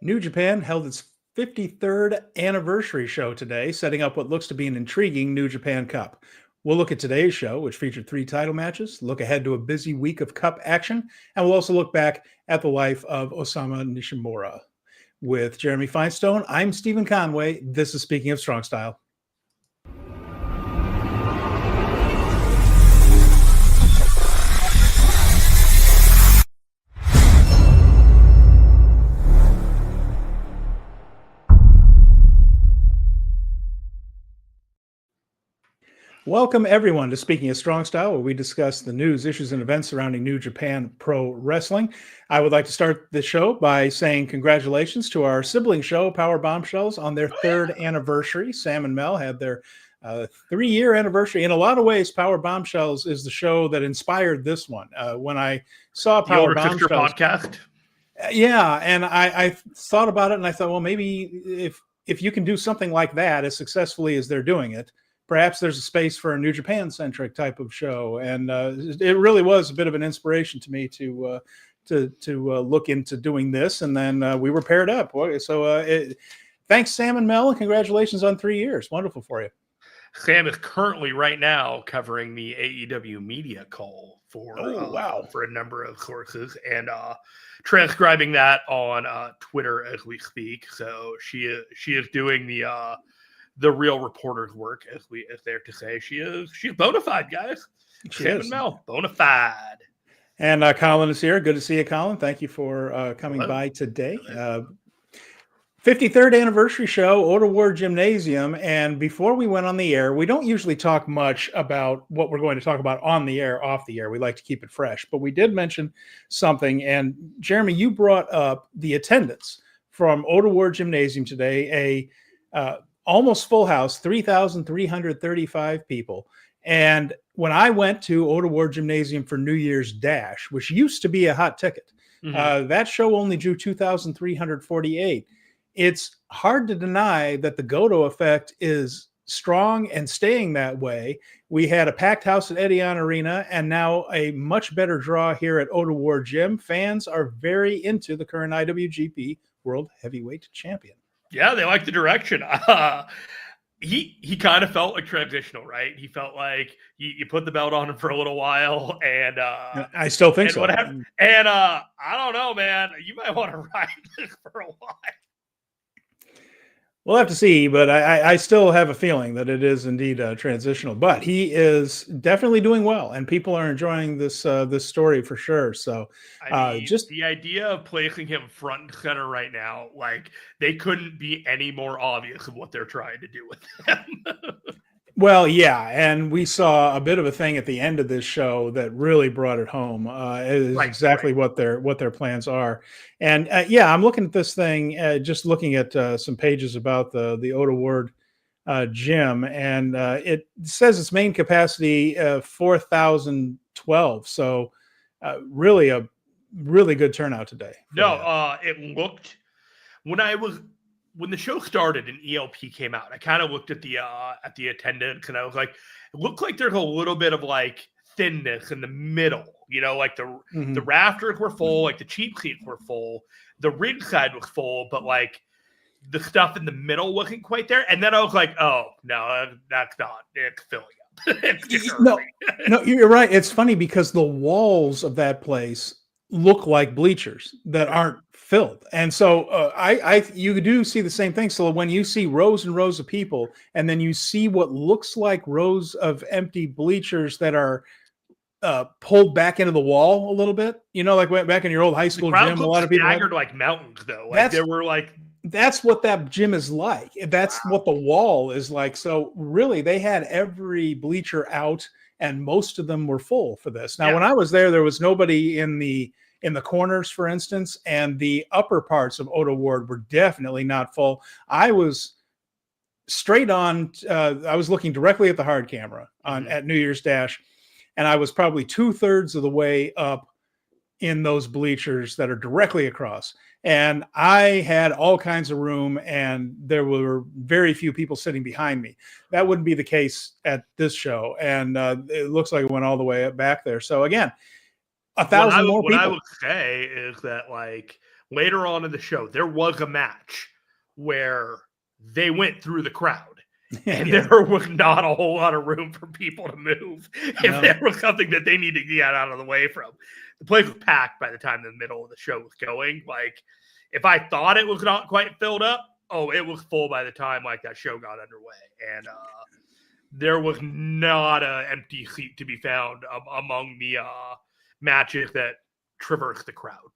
New Japan held its 53rd anniversary show today, setting up what looks to be an intriguing New Japan Cup. We'll look at today's show, which featured 3 title matches, look ahead to a busy week of Cup action, and we'll also look back at the life of Osamu Nishimura. With Jeremy Finestone, I'm Stephen Conway. This is Speaking of Strong Style. Welcome, everyone, to Speaking of Strong Style, where we discuss the news, issues, and events surrounding New Japan Pro Wrestling. I would like to start the show by saying congratulations to our sibling show, Power Bombshells, on their 3rd anniversary. Sam and Mel had their 3-year anniversary. In a lot of ways, Power Bombshells is the show that inspired this one. When I saw Power Bombshells podcast, yeah, and I thought about it, and I thought, well, maybe if you can do something like that as successfully as they're doing it, perhaps there's a space for a New Japan-centric type of show, and it really was a bit of an inspiration to me to look into doing this. And then we were paired up. So thanks, Sam and Mel, and congratulations on 3 years. Wonderful for you. Sam is currently right now covering the AEW media call for a number of sources and transcribing that on Twitter as we speak. So she is doing the real reporter's work, as they're to say. She's bona fide, guys. Sam and Mel, bona fide. And Colin is here. Good to see you, Colin. Thank you for coming by today. 53rd anniversary show, Ota Ward Gymnasium. And before we went on the air, we don't usually talk much about what we're going to talk about on the air, off the air. We like to keep it fresh. But we did mention something. And Jeremy, you brought up the attendance from Ota Ward Gymnasium today, almost full house, 3,335 people. And when I went to Ota Ward Gymnasium for New Year's Dash, which used to be a hot ticket, that show only drew 2,348. It's hard to deny that the Goto effect is strong and staying that way. We had a packed house at Edion Arena and now a much better draw here at Ota Ward Gym. Fans are very into the current IWGP World Heavyweight Champion. Yeah, they like the direction. He kind of felt like transitional, right? He felt like you put the belt on him for a little while, and I still think so. And I don't know, man. You might want to ride this for a while. We'll have to see, but I still have a feeling that it is indeed transitional. But he is definitely doing well, and people are enjoying this story for sure. So, just the idea of placing him front and center right now, like they couldn't be any more obvious of what they're trying to do with him. Well, yeah, and we saw a bit of a thing at the end of this show that really brought it home. Exactly what their plans are, and I'm looking at this thing, just looking at some pages about the Ota Ward gym, and it says its main capacity 4,012. So, really a really good turnout today. It looked when the show started and ELP came out, I kind of looked at the attendance and I was like, it looked like there's a little bit of like thinness in the middle, like the rafters were full, like the cheap seats were full, the ring side was full, but like the stuff in the middle wasn't quite there. And then I was like, oh no, that's not, it's filling up. No, you're right. It's funny because the walls of that place look like bleachers that aren't filled, and so you do see the same thing. So when you see rows and rows of people, and then you see what looks like rows of empty bleachers that are pulled back into the wall a little bit, like back in your old high school gym, a lot of people staggered like mountains, though. Like there were like. That's what that gym is like. That's what the wall is like. So really, they had every bleacher out, and most of them were full for this. Now, when I was there was nobody in the corners, for instance, and the upper parts of Ota Ward were definitely not full. I was straight on. I was looking directly at the hard camera at New Year's Dash, and I was probably 2/3 of the way up in those bleachers that are directly across. And I had all kinds of room, and there were very few people sitting behind me. That wouldn't be the case at this show. And it looks like it went all the way back there. So again, 1,000 more people. What I would say is that, like, later on in the show, there was a match where they went through the crowd. And there was not a whole lot of room for people to move if there was something that they needed to get out of the way from. The place was packed by the time the middle of the show was going. Like, if I thought it was not quite filled up, it was full by the time like that show got underway. And there was not an empty seat to be found among the matches that traversed the crowd.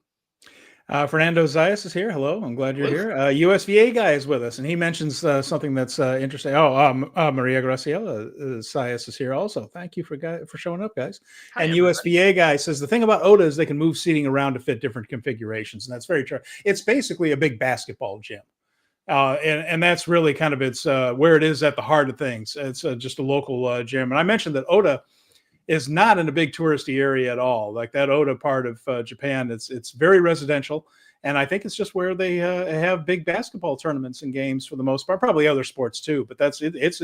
Fernando Zayas is here. Hello, I'm glad you're here. USVA guy is with us, and he mentions something that's interesting. Maria Graciela Zayas is here also. Thank you for showing up, guys. Hi, and everybody. USVA guy says the thing about Oda is they can move seating around to fit different configurations, and that's very true. It's basically a big basketball gym. And that's really kind of its where it is at the heart of things. It's just a local gym. And I mentioned that Oda is not in a big touristy area at all. Like that Oda part of Japan, it's very residential. And I think it's just where they have big basketball tournaments and games for the most part, probably other sports too. But that's it. It's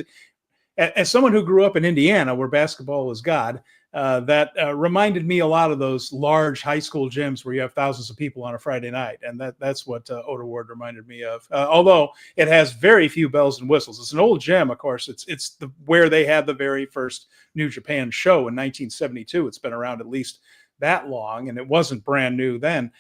as someone who grew up in Indiana where basketball is God, that reminded me a lot of those large high school gyms where you have thousands of people on a Friday night. And that's what Oda Ward reminded me of. Although it has very few bells and whistles. It's an old gym, of course. It's where they had the very first New Japan show in 1972. It's been around at least that long, and it wasn't brand new then.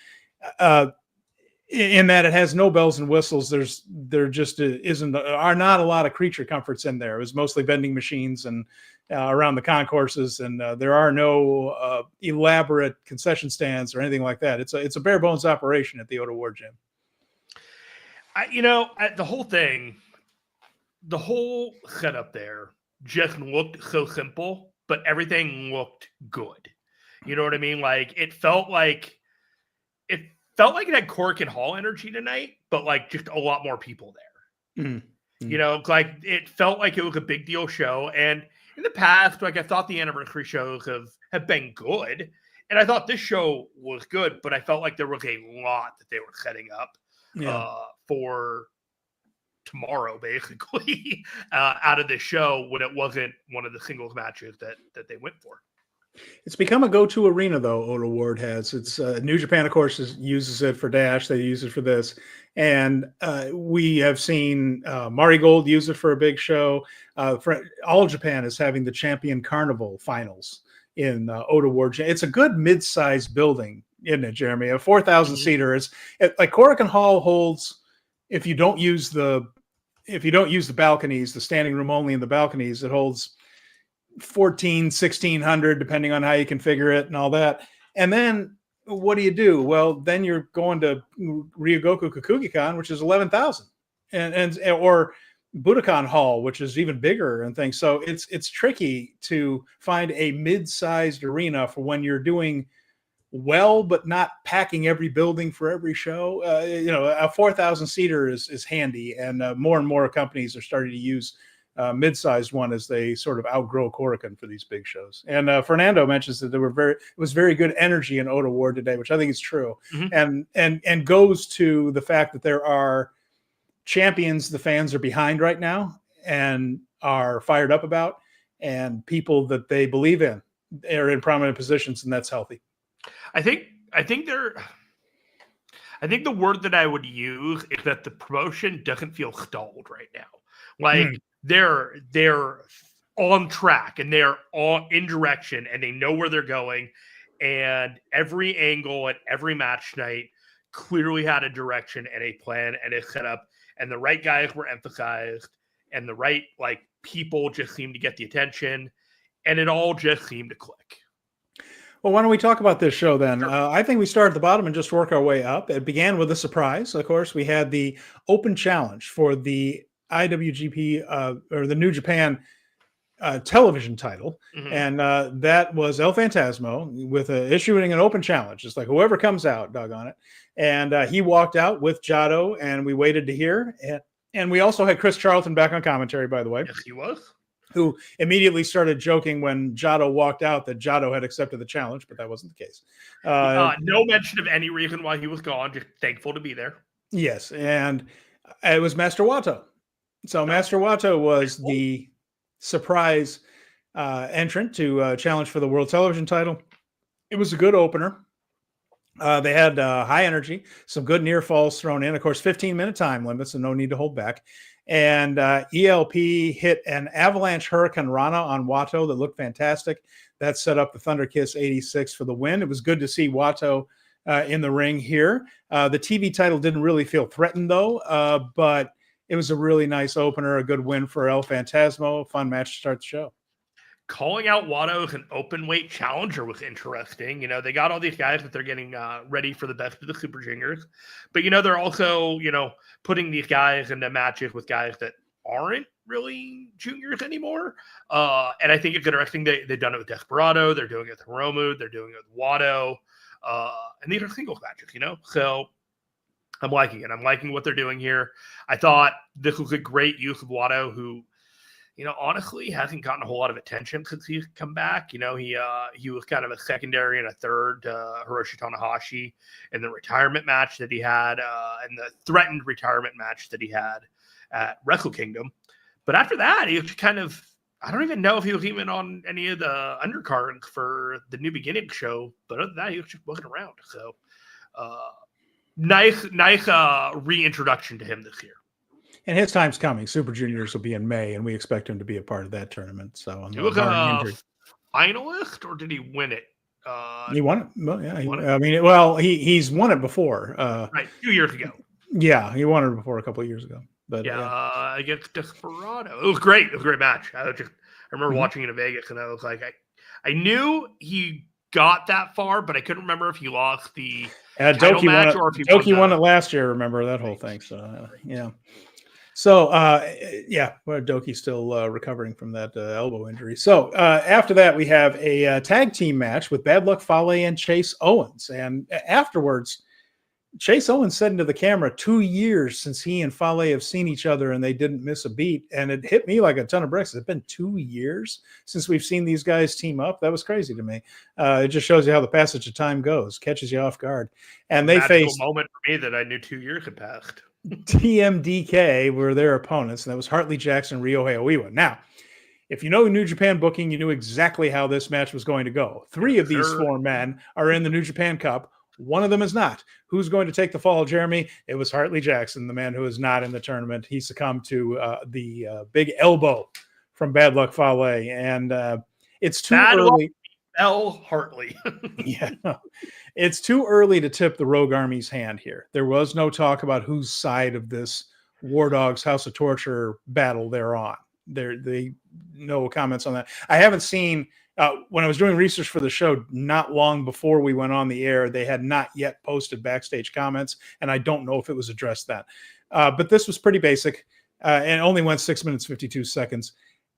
In that it has no bells and whistles. There just are not a lot of creature comforts in there. It was mostly vending machines and around the concourses, and there are no elaborate concession stands or anything like that. It's a bare bones operation at the Oda Ward Gym. The whole setup there just looked so simple, but everything looked good. You know what I mean? Like it felt like it had Cork and Hall energy tonight, but like just a lot more people there. Mm-hmm. Like it felt like it was a big deal show. And in the past, like I thought the anniversary shows have been good. And I thought this show was good, but I felt like there was a lot that they were setting up for tomorrow, basically, out of this show when it wasn't one of the singles matches that they went for. It's become a go-to arena, though. Oda Ward has. It's New Japan, of course, uses it for Dash. They use it for this, and we have seen Mari Gold use it for a big show. All Japan is having the Champion Carnival finals in Oda Ward. It's a good mid-sized building, isn't it, Jeremy? A 4,000 seater. It's like Korakuen Hall holds. If you don't use the balconies, the standing room only in the balconies, it holds 1,600, depending on how you configure it and all that. And then what do? Well, then you're going to Ryogoku Kokugikan, which is 11,000, and or Budokan Hall, which is even bigger and things. So it's tricky to find a mid-sized arena for when you're doing well, but not packing every building for every show. A 4,000 seater is handy, and more companies are starting to use mid-sized one as they sort of outgrow Korakuen for these big shows. And Fernando mentions that it was very good energy in Oda Ward today, which I think is true, and goes to the fact that there are champions the fans are behind right now and are fired up about, and people that they believe in are in prominent positions, and that's healthy. I think the word that I would use is that the promotion doesn't feel stalled right now. Like they're on track and they're all in direction and they know where they're going. And every angle and every match night clearly had a direction and a plan and a setup, and the right guys were emphasized and the right people just seemed to get the attention, and it all just seemed to click. Well, why don't we talk about this show then? Sure. I think we start at the bottom and just work our way up. It began with a surprise. Of course, we had the open challenge for the IWGP or the New Japan television title. And that was El Phantasmo with issuing an open challenge. It's like whoever comes out, doggone it. And he walked out with Jado, and we waited to hear. And we also had Chris Charlton back on commentary, by the way. Yes, he was. Who immediately started joking when Jado walked out that Jado had accepted the challenge, but that wasn't the case. No mention of any reason why he was gone, just thankful to be there. Yes, and it was Master Wato. So Master Wato was the surprise entrant to challenge for the World Television title. It was a good opener. They had high energy, some good near falls thrown in. Of course, 15-minute time limit, so no need to hold back. And ELP hit an avalanche Hurricane Rana on Wato that looked fantastic. That set up the Thunder Kiss 86 for the win. It was good to see Wato in the ring here. The TV title didn't really feel threatened, though, but it was a really nice opener, a good win for El Fantasmo. Fun match to start the show. Calling out Watto as an open weight challenger was interesting. You know, they got all these guys that they're getting ready for the best of the Super Juniors. But, you know, they're also, you know, putting these guys into matches with guys that aren't really juniors anymore. And I think it's interesting. They've done it with Desperado. They're doing it with Hiromu. They're doing it with Watto. And these are singles matches, you know? So I'm liking it. I'm liking what they're doing here. I thought this was a great use of Watto, who, you know, honestly, hasn't gotten a whole lot of attention since he's come back. You know, he was kind of a secondary and a third Hiroshi Tanahashi in the retirement match that he had, and the threatened retirement match that he had at Wrestle Kingdom. But after that, he was kind of, I don't even know if he was even on any of the undercards for the New Beginning show. But other than that, he was just looking around. So nice reintroduction to him this year. And his time's coming. Super Juniors will be in May, and we expect him to be a part of that tournament. So, he was a finalist, or did he win it? He won it. Well, yeah, won it? I mean, well, he's won it before. Right, 2 years ago. Yeah, he won it before a couple of years ago. But against Desperado, it was great. It was a great match. I remember watching it in Vegas, and I was like, I knew he got that far, but I couldn't remember if he lost the title match or if he Doki won it last year. Remember that whole thing? So yeah. So, Doki's still recovering from that elbow injury. So, after that, we have a tag team match with Bad Luck Fale and Chase Owens. And afterwards, Chase Owens said into the camera, 2 years since he and Fale have seen each other and they didn't miss a beat. And it hit me like a ton of bricks. It's been 2 years since we've seen these guys team up. That was crazy to me. It just shows you how the passage of time goes, catches you off guard. And they faced a moment for me that I knew 2 years had passed. TMDK were their opponents, and that was Hartley Jackson, Ryohei Oiwa. Now, if you know New Japan booking, you knew exactly how this match was going to go. 3 of these 4 men are in the New Japan Cup. One of them is not. Who's going to take the fall, Jeremy? It was Hartley Jackson, the man who is not in the tournament. He succumbed to the big elbow from Bad Luck Fale, and it's too early. L. Hartley. Yeah. It's too early to tip the Rogue Army's hand here. There was no talk about whose side of this War Dogs House of Torture battle they're on. They no comments on that. I haven't seen when I was doing research for the show not long before we went on the air, they had not yet posted backstage comments, and I don't know if it was addressed that. But this was pretty basic and only went 6 minutes, 52 seconds.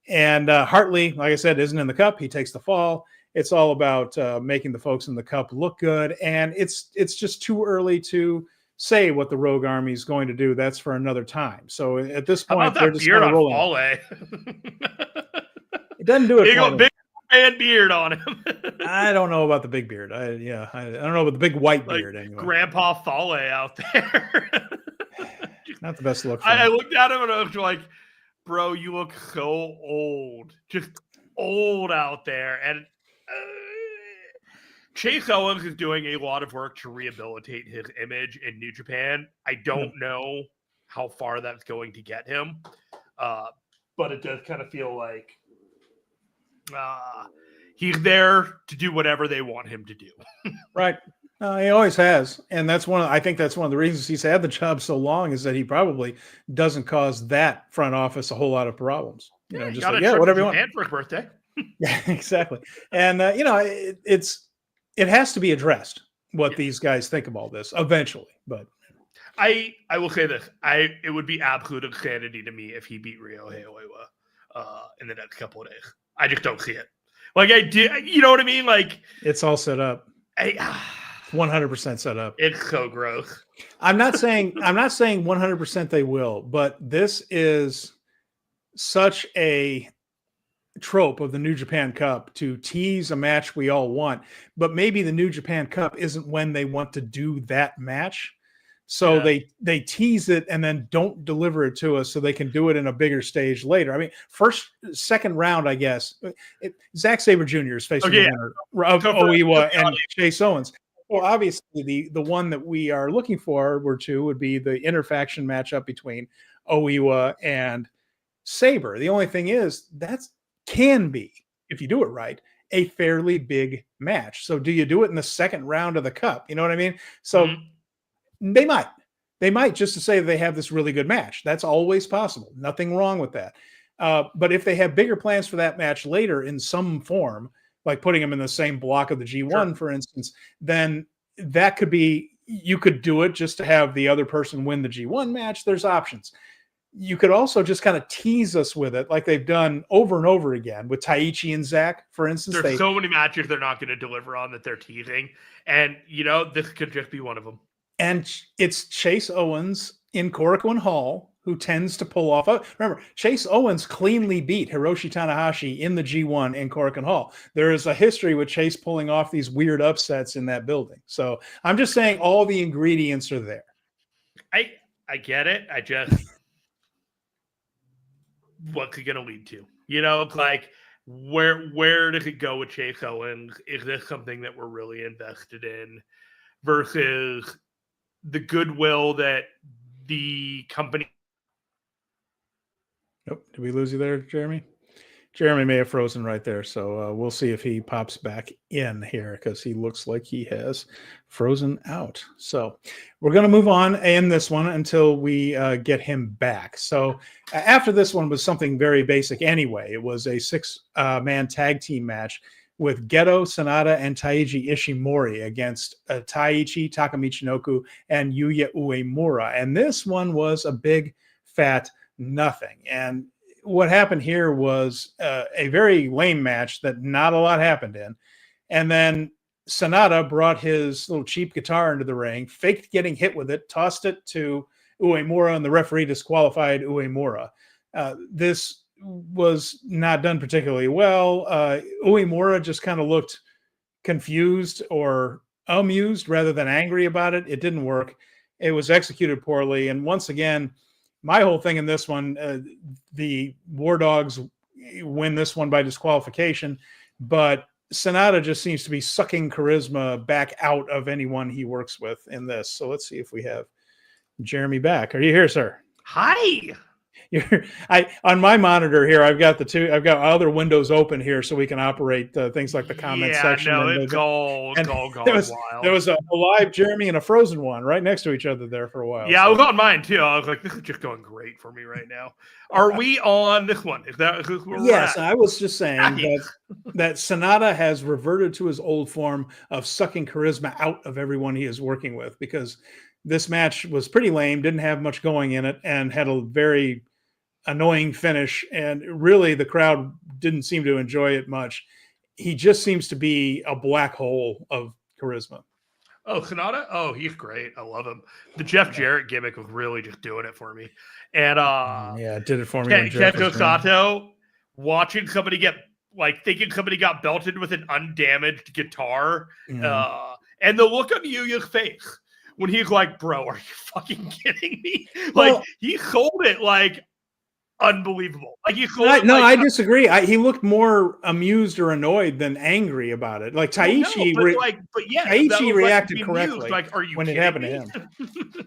And Hartley, like I said, isn't in the cup. He takes the fall. It's all about making the folks in the cup look good. And it's just too early to say what the Rogue Army is going to do. That's for another time. So at this point, they're just kind of rolling. It doesn't do it. You got big man beard on him. I don't know about the big beard. I don't know about the big white beard anyway. Grandpa Fale out there. Not the best look. I looked at him and I was like, bro, you look so old. Just old out there. And Chase Owens is doing a lot of work to rehabilitate his image in New Japan. I don't know how far that's going to get him, but it does kind of feel like he's there to do whatever they want him to do. Right. He always has. And I think that's one of the reasons he's had the job so long, is that he probably doesn't cause that front office a whole lot of problems. Whatever you want. For his birthday. Yeah, exactly. And it has to be addressed what these guys think of all this eventually. But I will say this: it would be absolute insanity to me if he beat Ryohei Oiwa in the next couple of days. I just don't see it. Like I did, you know what I mean? Like it's all set up. 100% set up. It's so gross. I'm not saying 100% they will, but this is such a trope of the New Japan Cup to tease a match we all want, but maybe the New Japan Cup isn't when they want to do that match. So they tease it and then don't deliver it to us so they can do it in a bigger stage later. I mean, second round, I guess. Zack Sabre Jr. is facing the winner of Oiwa and Chase Owens. Well, obviously, the one that we are looking forward to would be the interfaction matchup between Oiwa and Saber. The only thing is that can be, if you do it right, a fairly big match. So do you do it in the second round of the cup? You know what I mean? So they might. They might, just to say they have this really good match. That's always possible. Nothing wrong with that. But if they have bigger plans for that match later in some form, like putting them in the same block of the G1, Sure. for instance, then that could be, you could do it just to have the other person win the G1 match. There's options. You could also just kind of tease us with it, like they've done over and over again with Taichi and Zach, for instance. There's so many matches they're not going to deliver on that they're teasing. And, this could just be one of them. And it's Chase Owens in Korakuen Hall who tends to pull off. Remember, Chase Owens cleanly beat Hiroshi Tanahashi in the G1 in Korakuen Hall. There is a history with Chase pulling off these weird upsets in that building. So I'm just saying all the ingredients are there. I get it. I just, what's it going to lead to? Like where does it go with Chase Owens? Is this something that we're really invested in versus the goodwill that the company? Nope. Did we lose you there, Jeremy? Jeremy may have frozen right there. So we'll see if he pops back in here because he looks like he has frozen out. So we're going to move on in this one until we get him back. So after this one was something very basic anyway. It was a 6-man tag team match with Goto, Sanada, and Taiji Ishimori against Taichi, Taka Michinoku, and Yuya Uemura. And this one was a big, fat nothing. And what happened here was a very lame match that not a lot happened in. And then Sanada brought his little cheap guitar into the ring, faked getting hit with it, tossed it to Uemura, and the referee disqualified Uemura. This was not done particularly well. Uemura just kind of looked confused or amused rather than angry about it. It didn't work. It was executed poorly. And once again, my whole thing in this one, the War Dogs win this one by disqualification, but Sanada just seems to be sucking charisma back out of anyone he works with in this. So let's see if we have Jeremy back. Are you here, sir? Hi. On my monitor here, I've got other windows open here so we can operate things like the comment section. No, it's all gone wild. There was a live Jeremy and a frozen one right next to each other there for a while. Yeah, I was on mine too. I was like, this is just going great for me right now. Are we on this one? Is that where we're at? I was just saying that Sanada has reverted to his old form of sucking charisma out of everyone he is working with, because this match was pretty lame, didn't have much going in it, and had a very annoying finish, and really the crowd didn't seem to enjoy it much. He just seems to be a black hole of charisma. Oh, Sanada? Oh, he's great. I love him. The Jeff Jarrett gimmick was really just doing it for me. And it did it for me. Kenzo Sato, watching somebody thinking somebody got belted with an undamaged guitar, and the look on Yuya's face when he's like, "Bro, are you fucking kidding me?" He sold it like unbelievable. I disagree. He looked more amused or annoyed than angry about it. Like Taichi, Taichi reacted correctly are you when it happened to him.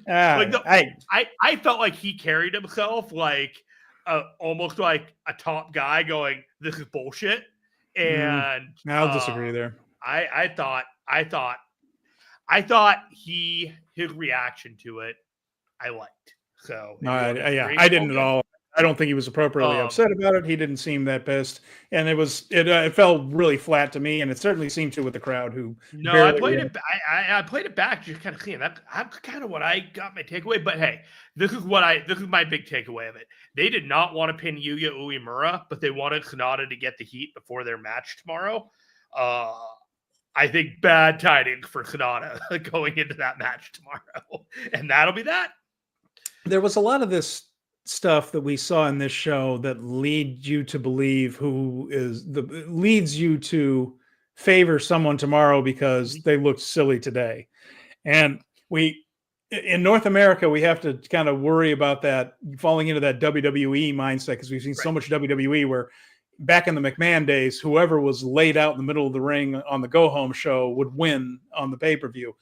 I felt like he carried himself like almost like a top guy going, "This is bullshit." And I'll disagree there. I thought his reaction to it I liked. So I didn't at all. I don't think he was appropriately upset about it. He didn't seem that pissed, and it fell really flat to me, and it certainly seemed to with the crowd who. No, I played it. I played it back, just kind of seeing that. That's kind of what I got my takeaway. But hey, this is my big takeaway of it. They did not want to pin Yuya Uemura, but they wanted Sanada to get the heat before their match tomorrow. I think bad tidings for Sanada going into that match tomorrow, and that'll be that. There was a lot of this stuff that we saw in this show that leads you to believe leads you to favor someone tomorrow because they looked silly today. And in North America, we have to kind of worry about that falling into that WWE mindset, because we've seen so much WWE where back in the McMahon days, whoever was laid out in the middle of the ring on the go home show would win on the pay-per-view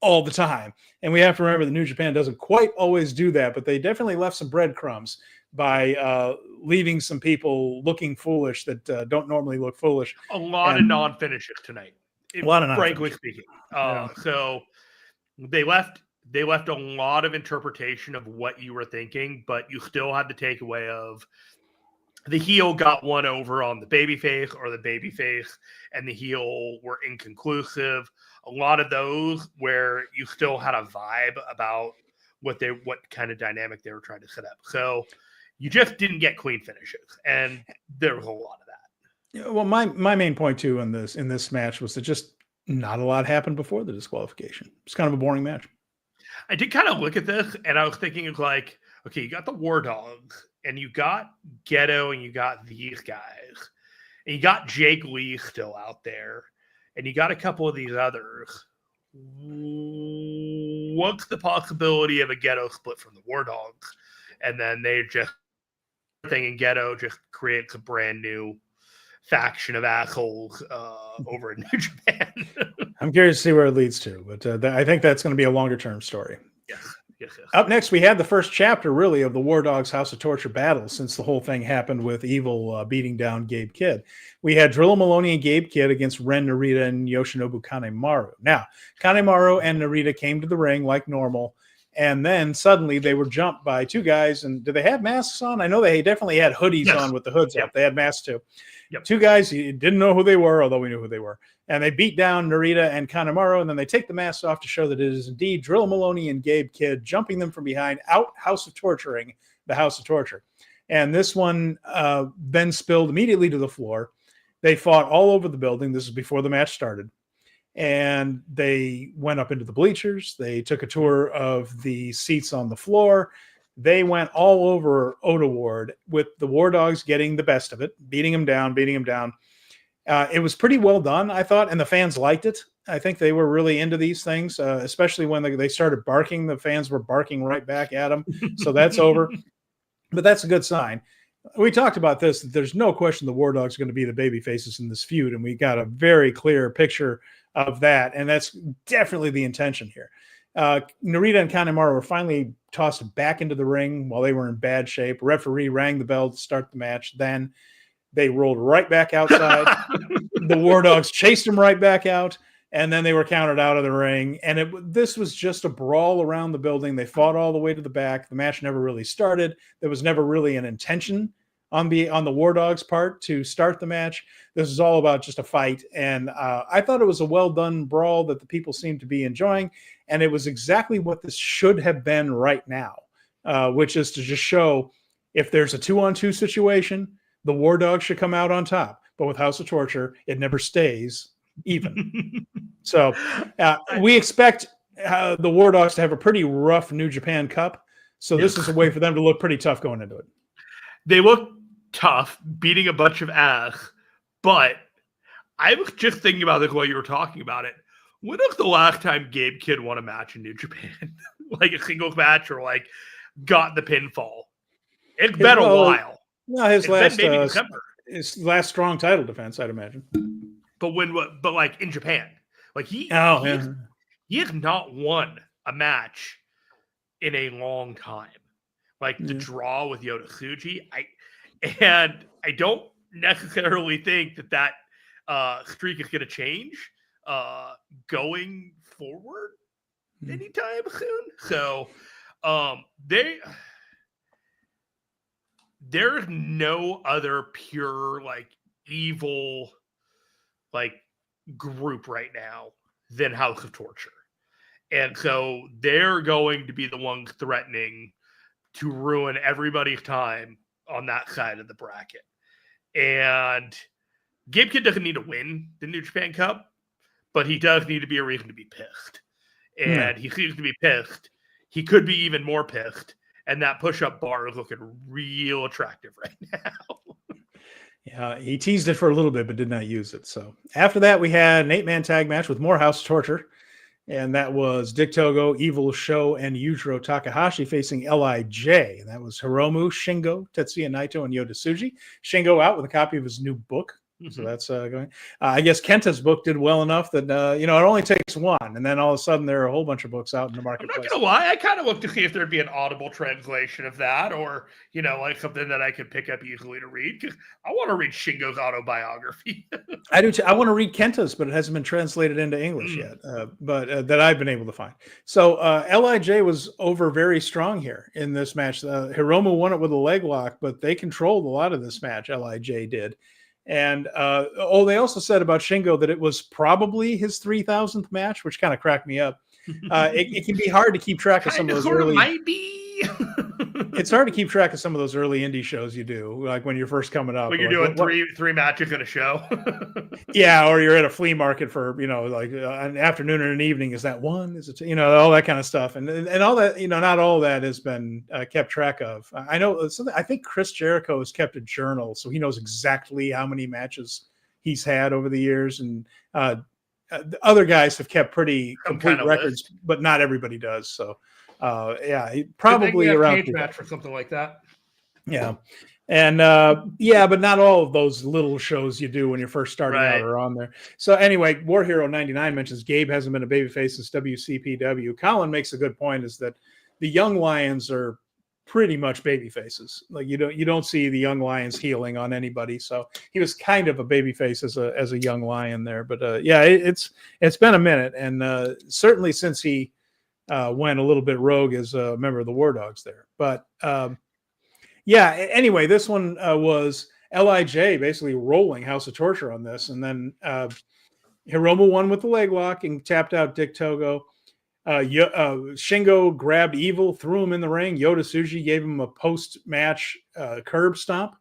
all the time. And we have to remember that New Japan doesn't quite always do that, but they definitely left some breadcrumbs by leaving some people looking foolish that don't normally look foolish. A lot of non-finishes tonight. Frankly speaking. So they left a lot of interpretation of what you were thinking, but you still had the takeaway of the heel got one over on the babyface, or the babyface and the heel were inconclusive. A lot of those where you still had a vibe about what kind of dynamic they were trying to set up. So you just didn't get clean finishes, and there was a lot of that. Yeah, well, my main point too in this match was that just not a lot happened before the disqualification. It's kind of a boring match. I did kind of look at this, and I was thinking of like, okay, you got the War Dogs, and you got Goto, and you got these guys, and you got Jake Lee still out there, and you got a couple of these others. What's the possibility of a Goto split from the War Dogs? And then they just thing in Goto just creates a brand new faction of assholes over in New Japan. I'm curious to see where it leads to, but I think that's going to be a longer term story. Yes. Up next, we had the first chapter, really, of the War Dogs House of Torture battle, since the whole thing happened with Evil beating down Gabe Kidd. We had Drilla Maloney and Gabe Kidd against Ren Narita and Yoshinobu Kanemaru. Now, Kanemaru and Narita came to the ring like normal, and then suddenly they were jumped by two guys. And did they have masks on? I know they definitely had hoodies on with the hoods up. They had masks too. Yep. Two guys, you didn't know who they were, although we knew who they were. And they beat down Narita and Kanemaru, and then they take the masks off to show that it is indeed Drilla Maloney and Gabe Kidd jumping them from behind, out House of Torturing the House of Torture. And this one then spilled immediately to the floor. They fought all over the building. This is before the match started. And they went up into the bleachers. They took a tour of the seats on the floor. They went all over Ota Ward, with the War Dogs getting the best of it, beating him down. It was pretty well done, I thought, and the fans liked it. I think they were really into these things, especially when they started barking. The fans were barking right back at them, so that's over. But that's a good sign. We talked about this. That there's no question the War Dogs are going to be the baby faces in this feud, and we got a very clear picture of that, and that's definitely the intention here. Narita and Kanemaru were finally tossed back into the ring while they were in bad shape. Referee rang the bell to start the match. Then they rolled right back outside. The War Dogs chased them right back out, and then they were counted out of the ring. And this was just a brawl around the building. They fought all the way to the back. The match never really started. There was never really an intention on the War Dogs' part to start the match. This is all about just a fight. And I thought it was a well-done brawl that the people seemed to be enjoying. And it was exactly what this should have been right now, which is to just show if there's a 2-on-2 situation, the War Dogs should come out on top. But with House of Torture, it never stays even. So we expect the War Dogs to have a pretty rough New Japan Cup. So this is a way for them to look pretty tough going into it. They look tough, beating a bunch of ass. But I was just thinking about this while you were talking about it. When was the last time Gabe Kidd won a match in New Japan? Like a singles match, or like got the pinfall? It's been a while. No, his last strong title defense, I'd imagine. But like in Japan, like he has not won a match in a long time. Like the draw with Yota Tsuji, I don't necessarily think that streak is going to change going forward anytime soon. So there's no other pure like evil like group right now than House of Torture. And so they're going to be the ones threatening to ruin everybody's time on that side of the bracket. And Gabe Kidd doesn't need to win the New Japan Cup, but he does need to be a reason to be pissed. And he seems to be pissed. He could be even more pissed. And that push-up bar is looking real attractive right now. Yeah, he teased it for a little bit, but did not use it. So after that, we had an 8-man tag match with more House of Torture. And that was Dick Togo, Evil Show, and Yujiro Takahashi facing LIJ. And that was Hiromu, Shingo, Tetsuya Naito, and Yota Tsuji. Shingo out with a copy of his new book. So that's going. I guess Kenta's book did well enough that it only takes one, and then all of a sudden there are a whole bunch of books out in the marketplace. I'm not gonna lie, I kind of looked to see if there'd be an audible translation of that, or like something that I could pick up easily to read, because I want to read Shingo's autobiography. I do too. I want to read Kenta's, but it hasn't been translated into English yet. But that I've been able to find. So LIJ was over very strong here in this match. Hiromu won it with a leg lock, but they controlled a lot of this match. LIJ did. And they also said about Shingo that it was probably his 3,000th match, which kind of cracked me up. It can be hard to keep track of some of those early. Might be. It's hard to keep track of some of those early indie shows you do, like when you're first coming up. When you're doing three matches in a show. Yeah, or you're at a flea market for like an afternoon or an evening. Is that one? Is it all that kind of stuff, and all that. Not all that has been kept track of. I know. I think Chris Jericho has kept a journal, so he knows exactly how many matches he's had over the years, and the other guys have kept pretty complete records, but not everybody does. So. Probably around match or something like that. Yeah. And but not all of those little shows you do when you're first starting out are on there. So anyway, War Hero 99 mentions Gabe hasn't been a babyface since WCPW. Colin makes a good point, is that the Young Lions are pretty much babyfaces. Like you don't see the Young Lions healing on anybody. So he was kind of a babyface as a young lion there. But it's been a minute, and certainly since he went a little bit rogue as a member of the War Dogs there. But anyway, this one was LIJ basically rolling House of Torture on this. And then Hiromu won with the leg lock and tapped out Dick Togo. Shingo grabbed Evil, threw him in the ring. Yota Tsuji gave him a post-match curb stomp,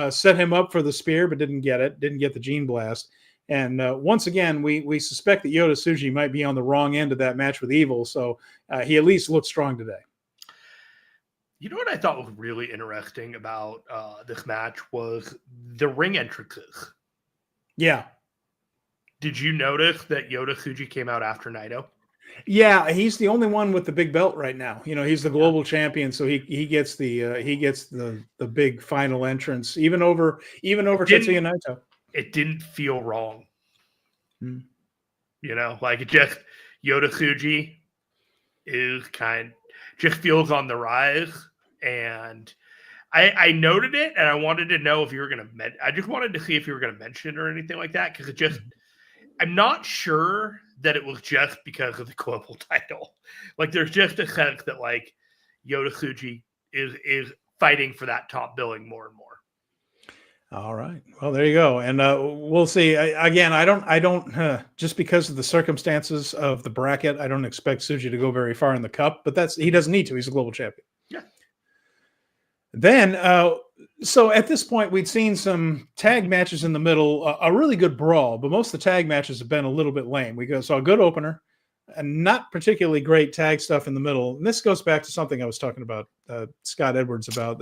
set him up for the spear, but didn't get the Gene Blast. And once again, we suspect that Yota Tsuji might be on the wrong end of that match with Evil, so he at least looked strong today. You know what I thought was really interesting about this match was the ring entrances. Yeah. Did you notice that Yota Tsuji came out after Naito? Yeah, he's the only one with the big belt right now. He's the global champion, so he gets the big final entrance, even over Tetsuya Naito. It didn't feel wrong. Like it just Yota Tsuji is just feels on the rise. And I noted it, and I wanted to know if you were going to I just wanted to see if you were going to mention it or anything like that, because I'm not sure that it was just because of the global title. Like there's just a sense that like Yota Tsuji is fighting for that top billing more and more. All right. Well, there you go. And we'll see. I don't just because of the circumstances of the bracket, I don't expect Tsuji to go very far in the cup, but he doesn't need to. He's a global champion. Yeah. Then, so at this point, we'd seen some tag matches in the middle, a really good brawl, but most of the tag matches have been a little bit lame. We saw a good opener and not particularly great tag stuff in the middle. And this goes back to something I was talking about Scott Edwards about.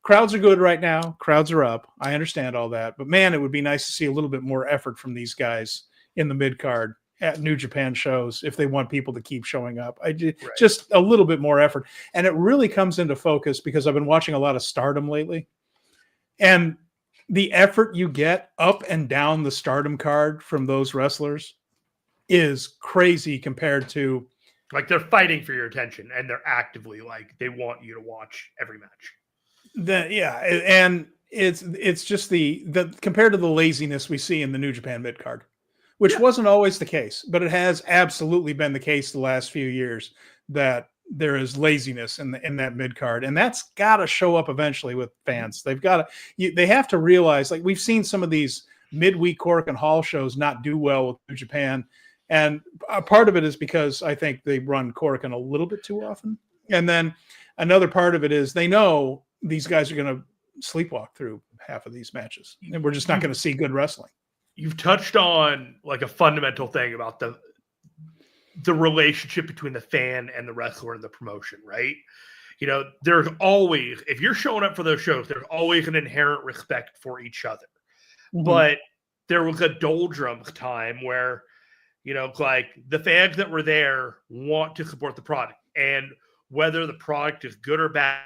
Crowds are good right now. Crowds are up. I understand all that. But, man, it would be nice to see a little bit more effort from these guys in the mid-card at New Japan shows if they want people to keep showing up. Just a little bit more effort. And it really comes into focus because I've been watching a lot of Stardom lately. And the effort you get up and down the Stardom card from those wrestlers is crazy compared to... Like they're fighting for your attention, and they're actively like they want you to watch every match. And it's just the compared to the laziness we see in the New Japan mid-card, which wasn't always the case, but it has absolutely been the case the last few years that there is laziness in that mid-card, and that's got to show up eventually with fans. They have to realize, like we've seen some of these midweek Korakuen Hall shows not do well with New Japan, and a part of it is because I think they run Korakuen a little bit too often, and then another part of it is they know these guys are going to sleepwalk through half of these matches, and we're just not going to see good wrestling. You've touched on like a fundamental thing about the relationship between the fan and the wrestler and the promotion, right? There's always, if you're showing up for those shows, there's always an inherent respect for each other. Mm-hmm. But there was a doldrums time where, You know, like the fans that were there want to support the product, and whether the product is good or bad.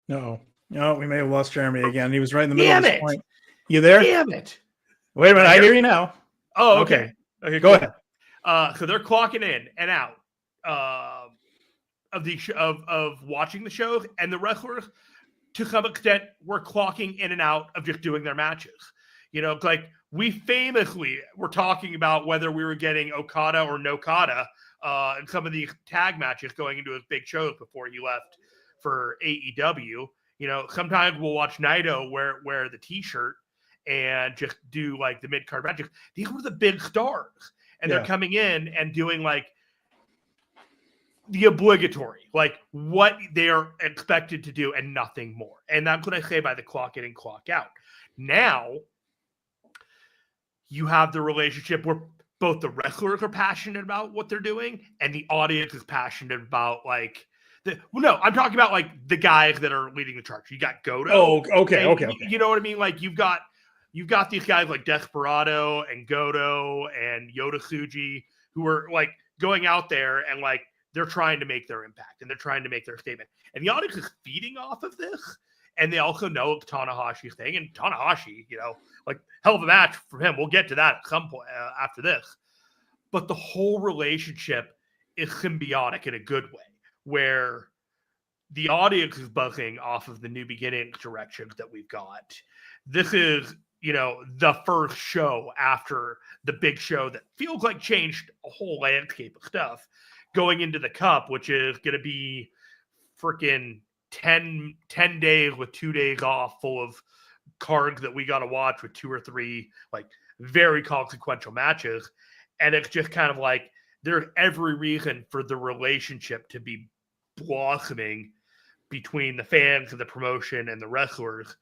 No, we may have lost Jeremy again. He was right in the middle of Damn this it! point. You there? Damn it! Wait a minute, I hear you now. Oh, okay. Okay, go ahead. So they're clocking in and out of watching the shows, and the wrestlers, to some extent, were clocking in and out of just doing their matches. You know, like we famously were talking about whether we were getting Okada or Nokada in some of these tag matches going into his big shows before he left for AEW. You know, sometimes we'll watch Naito wear the T-shirt and just do like the mid-card matches. These were the big stars, and they're coming in and doing like the obligatory, like what they are expected to do and nothing more. And that's what I say by the clock in and clock out. Now you have the relationship where both the wrestlers are passionate about what they're doing and the audience is passionate about like I'm talking about like the guys that are leading the charge. You got Goto. Oh, okay. You know what I mean? Like you've got these guys like Desperado and Goto and Yoda Tsuji who are like going out there and like they're trying to make their impact and they're trying to make their statement. And the audience is feeding off of this. And they also know it's Tanahashi's thing. And Tanahashi, you know, like hell of a match for him. We'll get to that at some point after this. But the whole relationship is symbiotic in a good way, where the audience is buzzing off of the New Beginnings directions that we've got. This is, you know, the first show after the big show that feels like changed a whole landscape of stuff going into the Cup, which is going to be freaking 10 days with 2 days off full of cards that we got to watch with 2 or 3 like very consequential matches. And it's just kind of like there's every reason for the relationship to be blossoming between the fans and the promotion and the wrestlers,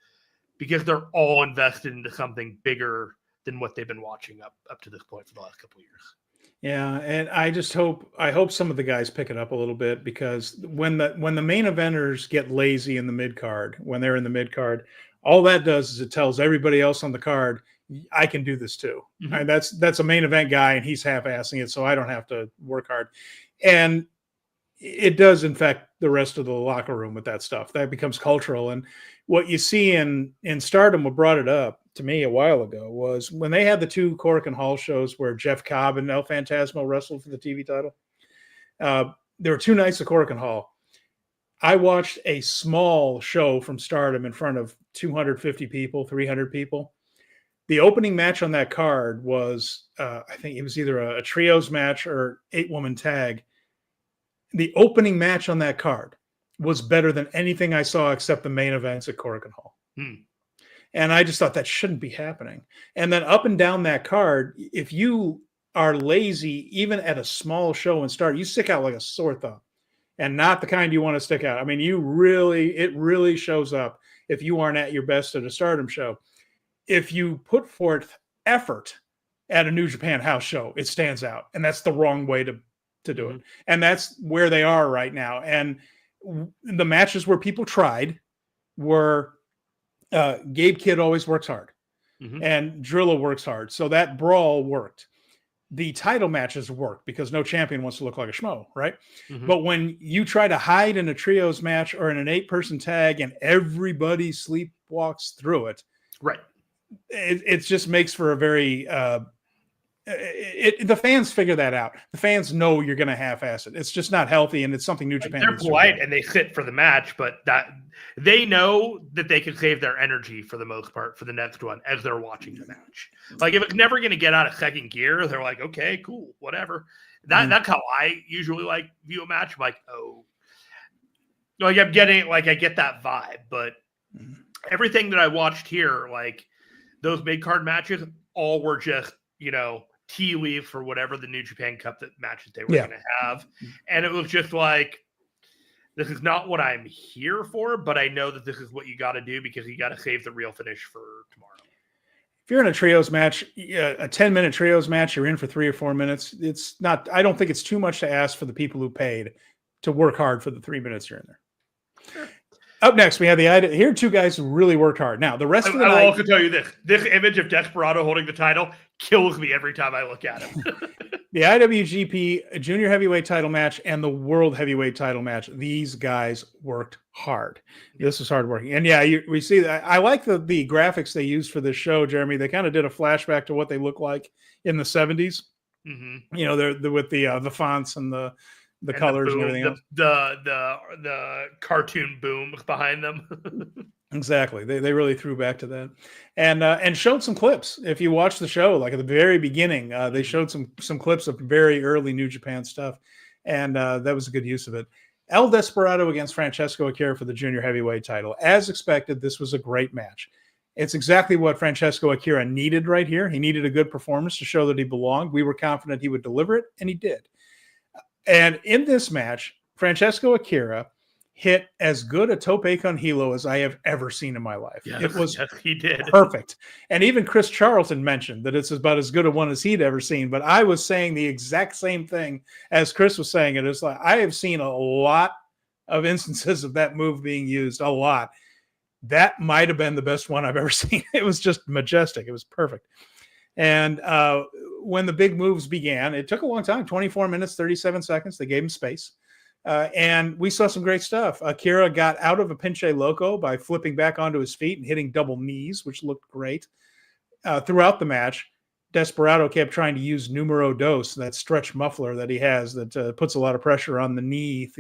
because they're all invested into something bigger than what they've been watching up to this point for the last couple of years. Yeah, and I hope some of the guys pick it up a little bit, because when the main eventers get lazy in the mid card, when they're in the mid card, all that does is it tells everybody else on the card, I can do this too. Mm-hmm. And that's a main event guy, and he's half-assing it, so I don't have to work hard. And it does infect the rest of the locker room with that stuff. That becomes cultural. And what you see in Stardom, what brought it up to me a while ago, was when they had the 2 Cork and Hall shows where Jeff Cobb and El Phantasmo wrestled for the TV title. There were 2 nights of Cork and Hall. I watched a small show from Stardom in front of 250 people, 300 people. The opening match on that card was, I think it was either a trios match or 8-woman tag. The opening match on that card was better than anything I saw except the main events at Cork and Hall. And I just thought that shouldn't be happening. And then up and down that card, if you are lazy, even at a small show and start, you stick out like a sore thumb, and not the kind you want to stick out. I mean, it really shows up if you aren't at your best at a Stardom show. If you put forth effort at a New Japan house show, it stands out. And that's the wrong way to do it. And that's where they are right now. And the matches where people tried were Gabe Kidd always works hard, and Drilla works hard. So that brawl worked. The title matches worked because no champion wants to look like a schmo, right? But when you try to hide in a trios match or in an 8-person tag and everybody sleepwalks through it, right? It just makes for a very the fans figure that out. The fans know you're going to half-ass it. It's just not healthy, and it's something New Japan. They're polite and they sit for the match, but that they know that they can save their energy for the most part for the next one as they're watching the match. Like if it's never going to get out of second gear, they're like, okay, cool, whatever. That's how I usually like view a match. I'm like, oh, like I'm getting like I get that vibe, but everything that I watched here, like those mid-card matches, all were just tea leaves for whatever the New Japan Cup matches they were going to have. And it was just like, this is not what I'm here for, but I know that this is what you got to do because you got to save the real finish for tomorrow. If you're in a trios match, a 10-minute trios match, you're in for 3 or 4 minutes. It's not, I don't think it's too much to ask for the people who paid to work hard for the 3 minutes you're in there. Sure. Up next, we have here are two guys who really worked hard. Now, the rest of the night... I will also tell you this. This image of Desperado holding the title kills me every time I look at him. The IWGP Junior Heavyweight title match and the World Heavyweight title match, these guys worked hard. This was hard working. And yeah, we see that. I like the graphics they used for this show, Jeremy. They kind of did a flashback to what they look like in the 70s. Mm-hmm. You know, they're with the fonts and the colors and everything else. The cartoon boom behind them. Exactly. They really threw back to that, and showed some clips. If you watch the show, like at the very beginning, they showed some clips of very early New Japan stuff, and that was a good use of it. El Desperado against Francesco Akira for the Junior Heavyweight title. As expected, this was a great match. It's exactly what Francesco Akira needed right here. He needed a good performance to show that he belonged. We were confident he would deliver it, and he did. And in this match, Francesco Akira hit as good a tope con hilo as I have ever seen in my life. Yes, it was he did. Perfect. And even Chris Charlton mentioned that it's about as good a one as he'd ever seen. But I was saying the exact same thing as Chris was saying it. It's like, I have seen a lot of instances of that move being used, a lot. That might have been the best one I've ever seen. It was just majestic. It was perfect. And when the big moves began, it took a long time, 24 minutes, 37 seconds. They gave him space. And we saw some great stuff. Akira got out of a pinche loco by flipping back onto his feet and hitting double knees, which looked great. Throughout the match, Desperado kept trying to use numero dos, that stretch muffler that he has that puts a lot of pressure on the knee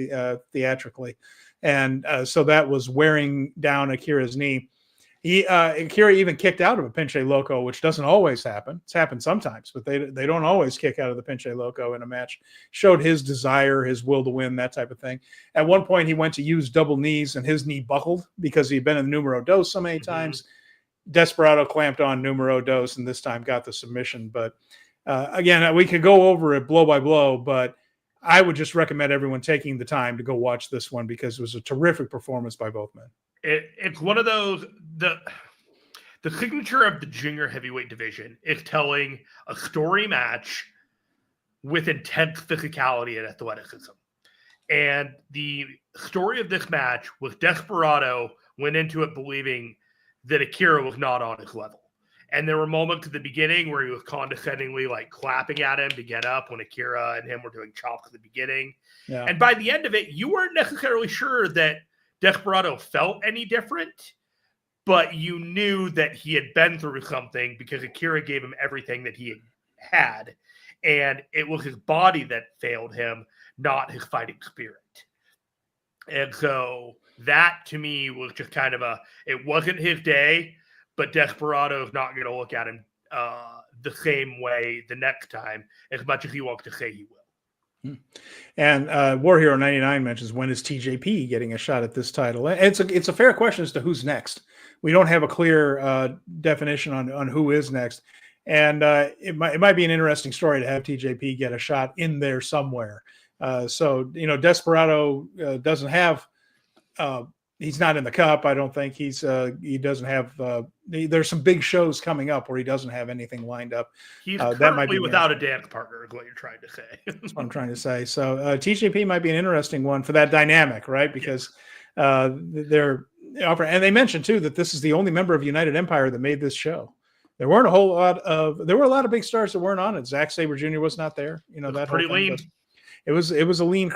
theatrically. And so that was wearing down Akira's knee. Akira even kicked out of a pinche loco, which doesn't always happen. It's happened sometimes, but they don't always kick out of the pinche loco in a match. Showed his desire, his will to win, that type of thing. At one point, he went to use double knees, and his knee buckled because he'd been in the numero dos so many times. Desperado clamped on numero dos, and this time got the submission. But again, we could go over it blow by blow, but I would just recommend everyone taking the time to go watch this one because it was a terrific performance by both men. It's one of those, the signature of the junior heavyweight division is telling a story match with intense physicality and athleticism. And the story of this match was Desperado went into it believing that Akira was not on his level. And there were moments at the beginning where he was condescendingly like clapping at him to get up when Akira and him were doing chops at the beginning. Yeah. And by the end of it, you weren't necessarily sure that Desperado felt any different, but you knew that he had been through something because Akira gave him everything that he had. And it was his body that failed him, not his fighting spirit. And so that to me was just kind of it wasn't his day, but Desperado is not going to look at him the same way the next time as much as he wants to say he will. And War Hero 99 mentions, when is TJP getting a shot at this title? It's a fair question as to who's next. We don't have a clear definition on who is next. And it might be an interesting story to have TJP get a shot in there somewhere. So, Desperado doesn't have he's not in the cup. I don't think he doesn't have there's some big shows coming up where he doesn't have anything lined up. He's currently without a dance partner is what you're trying to say. That's what I'm trying to say. So TJP might be an interesting one for that dynamic, right? Because they're offering, and they mentioned too that this is the only member of United Empire that made this show. There were a lot of big stars that weren't on it. Zack Sabre Jr. was not there. That pretty lean. It was a lean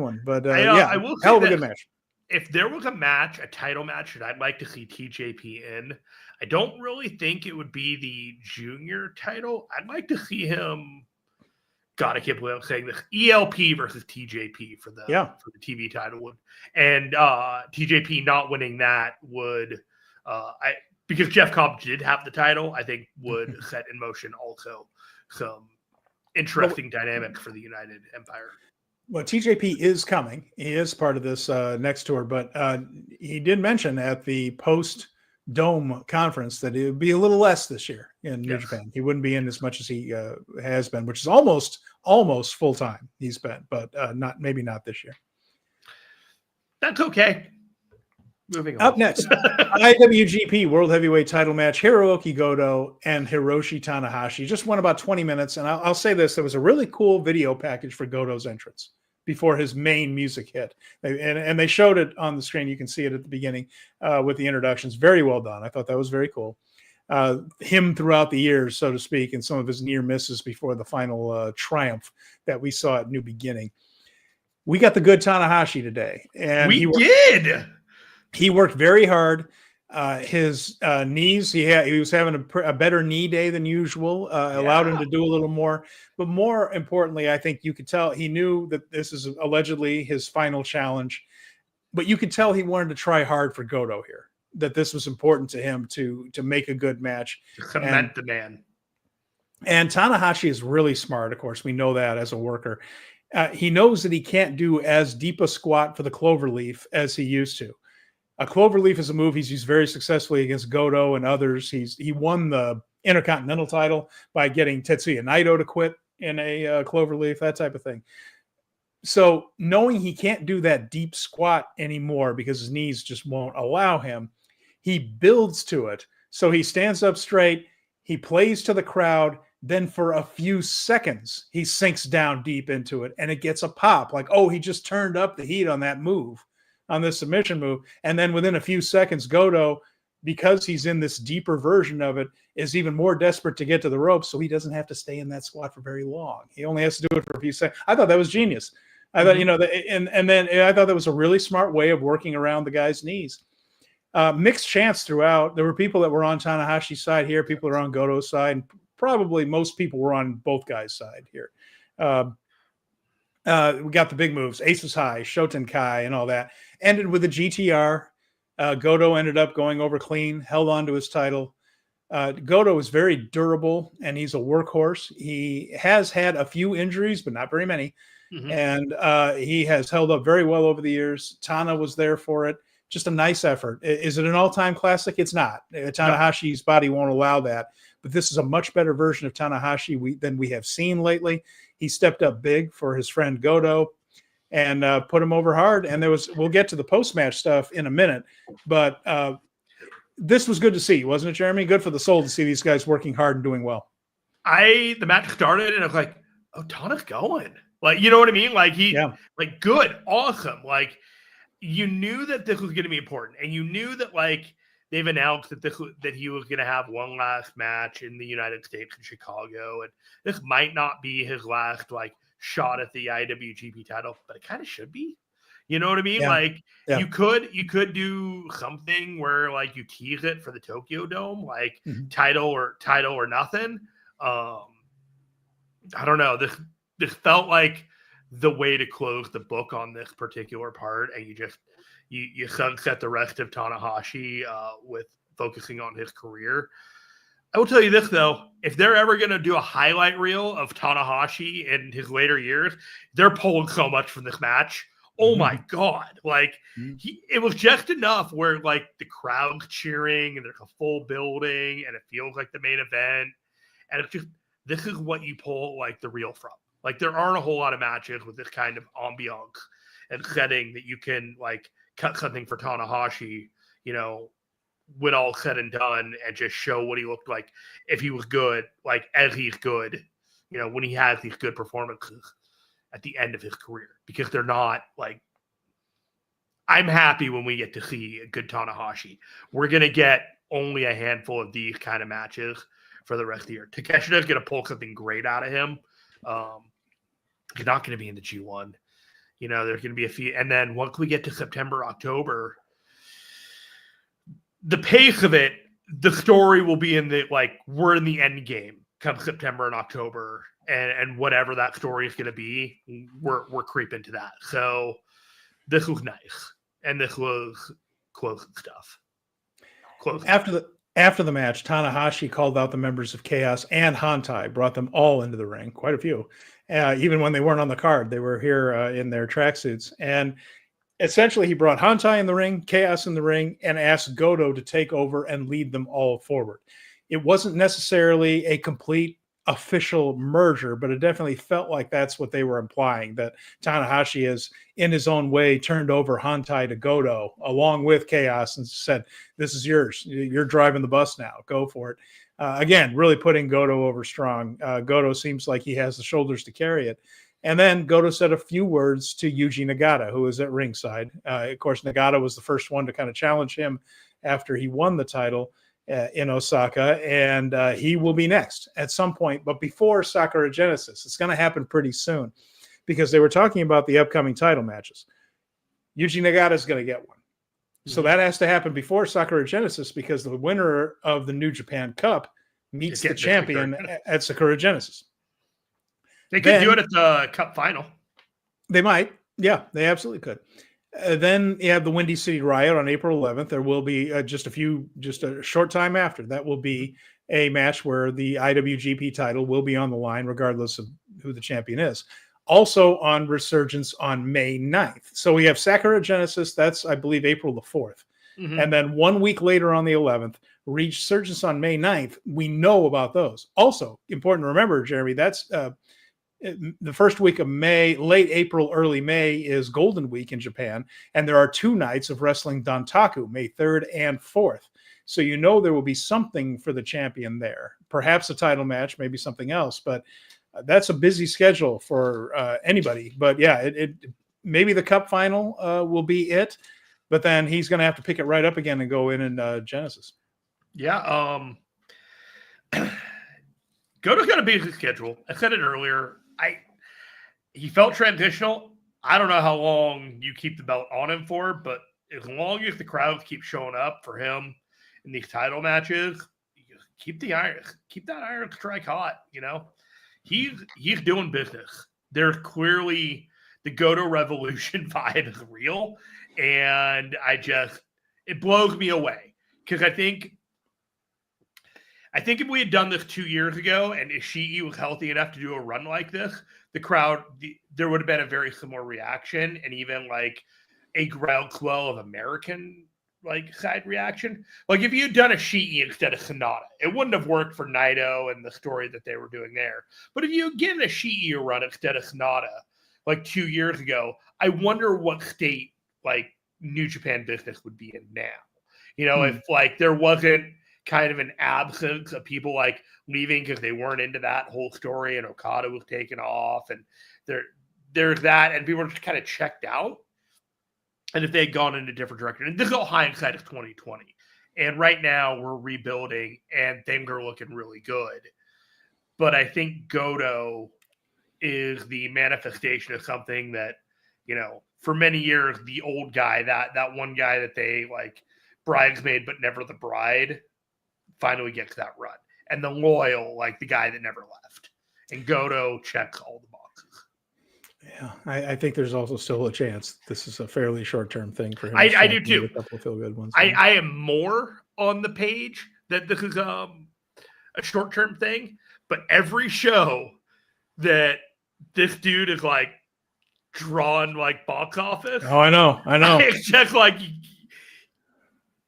one, but I will say hell of a good match. If there was a title match that I'd like to see TJP in, I don't really think it would be the junior title. I'd like to see him. God, I can't believe I'm saying this. ELP versus TJP for the TV title would, and TJP not winning that would, because Jeff Cobb did have the title, I think would set in motion also some interesting dynamics for the United Empire. Well, TJP is coming. He is part of this next tour, but he did mention at the post-Dome conference that it would be a little less this year in New Japan. He wouldn't be in as much as he has been, which is almost full-time he's been, but maybe not this year. That's okay. Moving on. Up next, IWGP World Heavyweight title match, Hirooki Goto and Hiroshi Tanahashi. Just went about 20 minutes, and I'll say this. There was a really cool video package for Goto's entrance before his main music hit. And they showed it on the screen. You can see it at the beginning with the introductions. Very well done. I thought that was very cool. Him throughout the years, so to speak, and some of his near misses before the final triumph that we saw at New Beginning. We got the good Tanahashi today. And we did. He worked very hard. His knees, he was having a better knee day than usual, allowed him to do a little more. But more importantly, I think you could tell he knew that this is allegedly his final challenge. But you could tell he wanted to try hard for Goto here, that this was important to him to make a good match. To cement the man. And Tanahashi is really smart, of course. We know that as a worker. He knows that he can't do as deep a squat for the cloverleaf as he used to. A cloverleaf is a move he's used very successfully against Goto and others. He won the Intercontinental title by getting Tetsuya Naito to quit in a cloverleaf, that type of thing. So knowing he can't do that deep squat anymore because his knees just won't allow him, he builds to it. So he stands up straight, he plays to the crowd, then for a few seconds, he sinks down deep into it, and it gets a pop. Like, oh, he just turned up the heat on that move, on this submission move. And then within a few seconds, Goto, because he's in this deeper version of it, is even more desperate to get to the ropes, so he doesn't have to stay in that squat for very long. He only has to do it for a few seconds. I thought that was genius. I thought, and then I thought that was a really smart way of working around the guy's knees. Mixed chants throughout. There were people that were on Tanahashi's side here, people that were on Goto's side, and probably most people were on both guys' side here. We got the big moves, Aces High, Shoten Kai, and all that. Ended with a GTR. Goto ended up going over clean, held on to his title. Goto is very durable, and he's a workhorse. He has had a few injuries, but not very many. Mm-hmm. And he has held up very well over the years. Tana was there for it. Just a nice effort. Is it an all-time classic? It's not. Tanahashi's body won't allow that. But this is a much better version of Tanahashi than we have seen lately. He stepped up big for his friend Goto and put him over hard. And we'll get to the post-match stuff in a minute. But this was good to see, wasn't it, Jeremy? Good for the soul to see these guys working hard and doing well. The match started and I was like, oh, Tana's going. Like, you know what I mean? Like, like, good, awesome. Like, you knew that this was going to be important. And you knew that, like, they've announced that he was going to have one last match in the United States in Chicago. And this might not be his last, like, shot at the IWGP title, but it kind of should be. You know what I mean? Like, you could do something where, like, you tease it for the Tokyo Dome, like title or nothing. I don't know. This felt like the way to close the book on this particular part, and you sunset the rest of Tanahashi with focusing on his career. I will tell you this, though. If they're ever going to do a highlight reel of Tanahashi in his later years, they're pulling so much from this match. Oh, my God. Like, it was just enough where, like, the crowd's cheering, and there's a full building, and it feels like the main event. And it's just, this is what you pull, like, the reel from. Like, there aren't a whole lot of matches with this kind of ambiance and setting that you can, like, cut something for Tanahashi, you know, when all said and done, and just show what he looked like if he was good, like, as he's good, you know, when he has these good performances at the end of his career. Because they're not, like, I'm happy when we get to see a good Tanahashi. We're going to get only a handful of these kind of matches for the rest of the year. Takeshita's going to pull something great out of him. He's not going to be in the G1. You know, there's going to be a few. And then once we get to September, October, the pace of it, the story will be in the, like, we're in the end game come September and October. And whatever that story is going to be, we're creeping to that. So this was nice. And this was close stuff. Close. After the match, Tanahashi called out the members of Chaos and Hantai, brought them all into the ring, quite a few. Even when they weren't on the card, they were here in their tracksuits. And essentially, he brought Hantai in the ring, Chaos in the ring, and asked Goto to take over and lead them all forward. It wasn't necessarily a complete official merger, but it definitely felt like that's what they were implying, that Tanahashi has, in his own way, turned over Hantai to Goto along with Chaos and said, this is yours. You're driving the bus now. Go for it. Again, really putting Goto over strong. Goto seems like he has the shoulders to carry it. And then Goto said a few words to Yuji Nagata, who was at ringside. Of course, Nagata was the first one to kind of challenge him after he won the title in Osaka, and he will be next at some point, but before Sakura Genesis. It's going to happen pretty soon because they were talking about the upcoming title matches. Yuji Nagata is going to get one. So that has to happen before Sakura Genesis because the winner of the New Japan Cup meets the champion at Sakura Genesis. They could do it at the Cup final. They might. Yeah, they absolutely could. Then you have the Windy City Riot on April 11th. There will be just a short time after that will be a match where the IWGP title will be on the line regardless of who the champion is. Also on Resurgence on May 9th. So we have Sakura Genesis. That's, I believe, April the 4th. And then 1 week later on the 11th, Resurgence on May 9th. We know about those. Also, important to remember, Jeremy, that's the first week of May, late April, early May is Golden Week in Japan. And there are 2 nights of wrestling Dantaku, May 3rd and 4th. So you know there will be something for the champion there. Perhaps a title match, maybe something else. But that's a busy schedule for anybody. But yeah, it maybe the Cup final will be it. But then he's going to have to pick it right up again and go in Genesis. Yeah. Goto's got a busy schedule. I said it earlier. He felt transitional. I don't know how long you keep the belt on him for, but as long as the crowds keep showing up for him in these title matches, keep that iron strike hot. You know, he's doing business. There's clearly the Goto Revolution vibe is real, and it blows me away because I think if we had done this 2 years ago and Ishii was healthy enough to do a run like this, the crowd, there would have been a very similar reaction and even like a groundswell of American like side reaction. Like if you had done Ishii instead of Sonata, it wouldn't have worked for Naito and the story that they were doing there. But if you had given Ishii a run instead of Sonata like 2 years ago, I wonder what state like New Japan business would be in now. You know, if like there wasn't kind of an absence of people like leaving because they weren't into that whole story and Okada was taken off and there's that and people were just kind of checked out. And if they had gone in a different direction, and this is all hindsight of 2020. And right now we're rebuilding and things are looking really good. But I think Goto is the manifestation of something that, you know, for many years, the old guy, that one guy that they like bridesmaid but never the bride, finally gets that run. And the loyal, like the guy that never left. And Goto checks all the boxes. Yeah, I think there's also still a chance this is a fairly short-term thing for him. I do too. A couple of feel-good ones. I am more on the page that this is a short-term thing, but every show that this dude is like drawing like box office. Oh, I know. It's just like,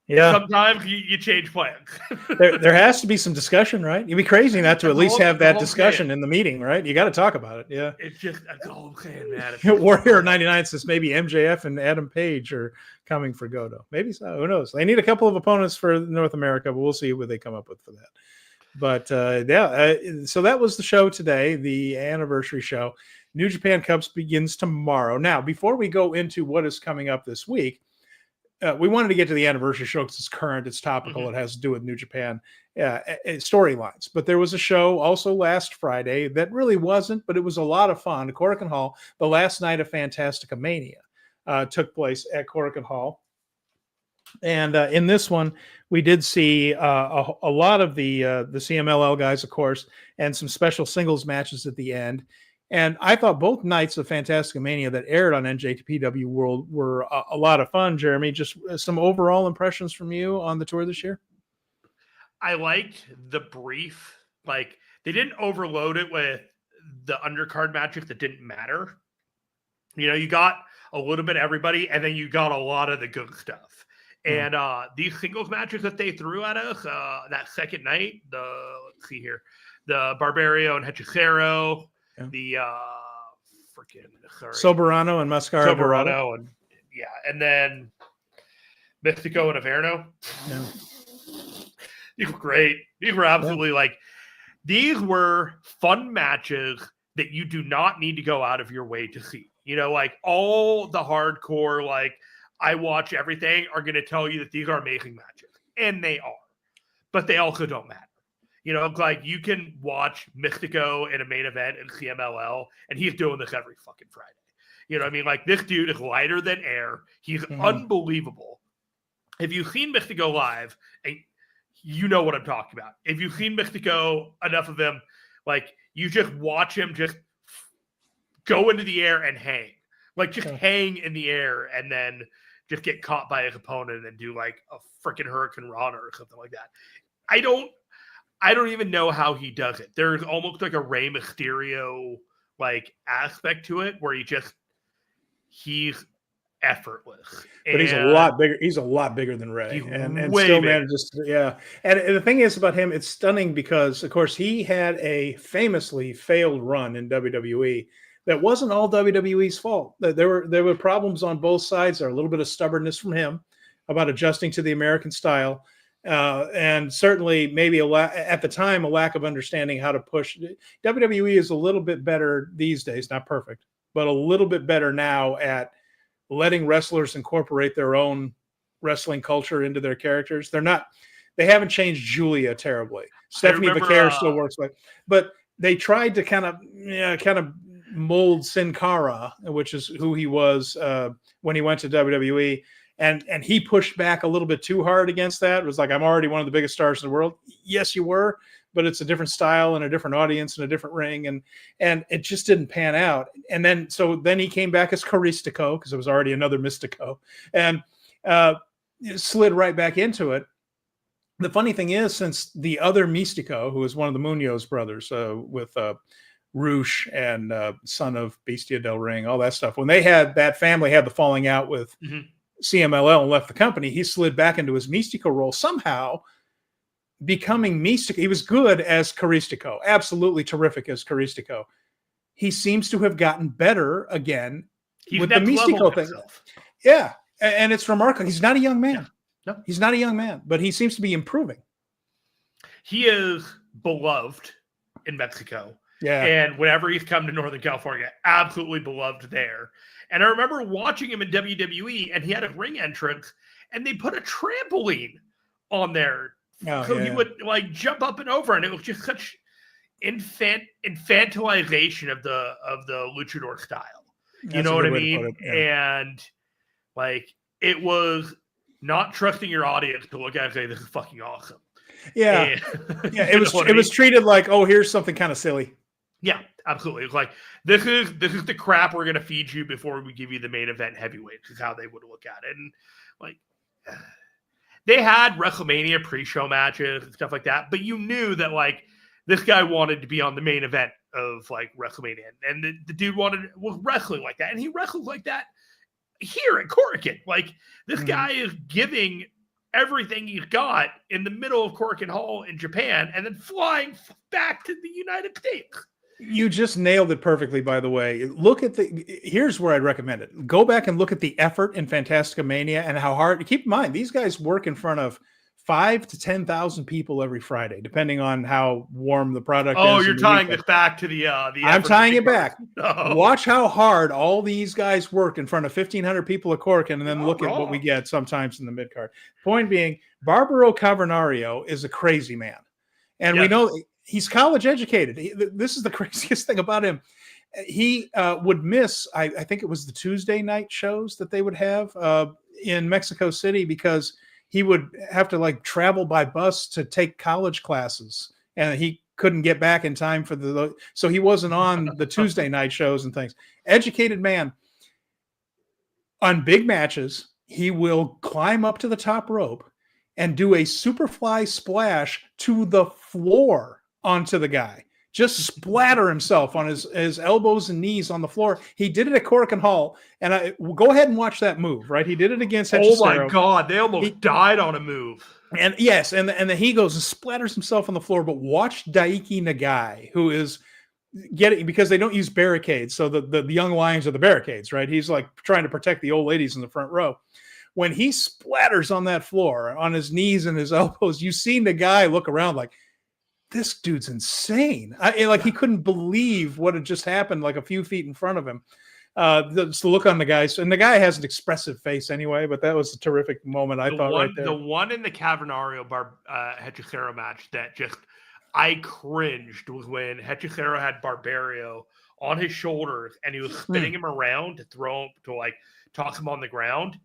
yeah. Sometimes you change plans. there has to be some discussion, right? You'd be crazy not to at least have that discussion in the meeting, right? You got to talk about it. Yeah. It's just, that's all I'm saying, man. Warrior 99 says maybe MJF and Adam Page are coming for Goto. Maybe so. Who knows? They need a couple of opponents for North America, but we'll see what they come up with for that. But so that was the show today, the anniversary show. New Japan Cups begins tomorrow. Now, before we go into what is coming up this week, we wanted to get to the anniversary show because it's current, it's topical, it has to do with New Japan storylines. But there was a show also last Friday that really wasn't, but it was a lot of fun. Korakuen Hall, the last night of Fantasticamania took place at Korakuen Hall. And in this one, we did see a lot of the CMLL guys, of course, and some special singles matches at the end. And I thought both nights of Fantasticamania that aired on NJPW World were a lot of fun, Jeremy. Just some overall impressions from you on the tour this year? I liked the brief. Like, they didn't overload it with the undercard matches that didn't matter. You know, you got a little bit of everybody, and then you got a lot of the good stuff. And these singles matches that they threw at us that second night, let's see here, the Barbario and Hechicero, the Soberano and Mascara. Soberano and then Mystico and Averno. Yeah. These were great. These were absolutely these were fun matches that you do not need to go out of your way to see. You know, like all the hardcore, like I watch everything are going to tell you that these are amazing matches. And they are. But they also don't matter. You know, like you can watch Mystico in a main event in CMLL, and he's doing this every fucking Friday. You know what I mean? Like this dude is lighter than air. He's unbelievable. If you've seen Mystico live, and you know what I'm talking about. If you've seen Mystico, enough of him, like you just watch him just go into the air and hang. Like just hang in the air and then just get caught by his opponent and do like a freaking Hurricane Rana or something like that. I don't even know how he does it. There's almost like a Rey Mysterio like aspect to it where he's effortless. But he's a lot bigger. He's a lot bigger than Rey, and still manages. And the thing is about him, it's stunning because, of course, he had a famously failed run in WWE. That wasn't all WWE's fault. There were problems on both sides. There a little bit of stubbornness from him about adjusting to the American style, and certainly maybe at the time a lack of understanding how to push. WWE is a little bit better these days, not perfect, but a little bit better now at letting wrestlers incorporate their own wrestling culture into their characters. They haven't changed Julia terribly. Stephanie Vaquer still works but they tried to kind of mold Sin Cara, which is who he was when he went to WWE. And he pushed back a little bit too hard against that. It was like, I'm already one of the biggest stars in the world. Yes, you were, but it's a different style and a different audience and a different ring. And it just didn't pan out. And then he came back as Caristico because it was already another Mystico and slid right back into it. The funny thing is, since the other Mystico, who was one of the Munoz brothers with Roosh and son of Bestia del Ring, all that stuff, when that family had the falling out with CMLL and left the company, he slid back into his Mystico role, somehow becoming Mystico. He was good as Caristico, absolutely terrific as Caristico. He seems to have gotten better again with the Mystico thing. Yeah, and it's remarkable. He's not a young man. No, he's not a young man, but he seems to be improving. He is beloved in Mexico. Yeah. And whenever he's come to Northern California, absolutely beloved there. And I remember watching him in WWE, and he had a ring entrance, and they put a trampoline on there. He would like jump up and over, and it was just such infantilization of the luchador style. You know what I mean? And like it was not trusting your audience to look at and say, this is fucking awesome. Yeah. It was treated like, oh, here's something kind of silly. Yeah, absolutely. It's like, this is the crap we're going to feed you before we give you the main event heavyweights is how they would look at it. And like, they had WrestleMania pre-show matches and stuff like that, but you knew that like this guy wanted to be on the main event of like WrestleMania, and the dude was wrestling like that, and he wrestled like that here at Korakuen. Like this guy is giving everything he's got in the middle of Korakuen Hall in Japan, and then flying back to the United States. You just nailed it perfectly, by the way. Here's where I'd recommend it. Go back and look at the effort in Fantasticamania and how hard. Keep in mind, these guys work in front of 5,000 to 10,000 people every Friday, depending on how warm the product is. Oh, you're tying this back to the I'm tying it back. Oh. Watch how hard all these guys worked in front of 1,500 people at Korakuen, and then look at what we get sometimes in the midcard. Point being, Barbaro Cavernario is a crazy man. And we know he's college educated. This is the craziest thing about him. He would miss, I think it was the Tuesday night shows that they would have in Mexico City because he would have to like travel by bus to take college classes, and he couldn't get back in time for so he wasn't on the Tuesday night shows and things. Educated man. On big matches, he will climb up to the top rope and do a superfly splash to the floor onto the guy. Just splatter himself on his elbows and knees on the floor. He did it at Korakuen Hall, and go ahead and watch that move. Right, he did it against Hechicero. Oh my God, they almost died on a move. And yes, and then he goes and splatters himself on the floor. But watch Daiki Nagai, who is getting, because they don't use barricades, so the young lions are the barricades, right? He's like trying to protect the old ladies in the front row. When he splatters on that floor, on his knees and his elbows, you see Nagai look around like, this dude's insane. He couldn't believe what had just happened, like a few feet in front of him. The look on the guy's, and the guy has an expressive face anyway, but that was a terrific moment. I thought right there. The one in the Cavernario Hechicero match that just I cringed was when Hechicero had Barbario on his shoulders and he was spinning him around to throw him to like toss him on the ground.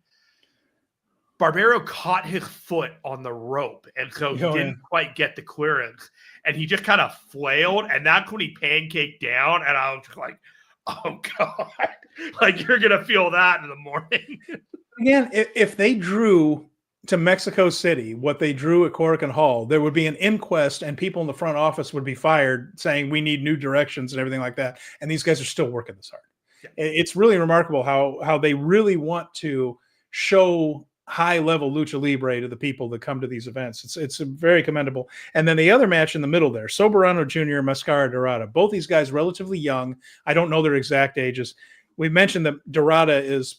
Barbaro caught his foot on the rope, and so he didn't quite get the clearance, and he just kind of flailed, and that's when he pancaked down, and I was like, oh, God. Like, you're going to feel that in the morning. Again, if they drew to Mexico City what they drew at Korakuen Hall, there would be an inquest, and people in the front office would be fired saying we need new directions and everything like that, and these guys are still working this hard. Yeah. It's really remarkable how they really want to show high-level lucha libre to the people that come to these events. It's very commendable. And then the other match in the middle there, Soberano Jr., Mascara Dorada. Both these guys relatively young. I don't know their exact ages. We mentioned that Dorada is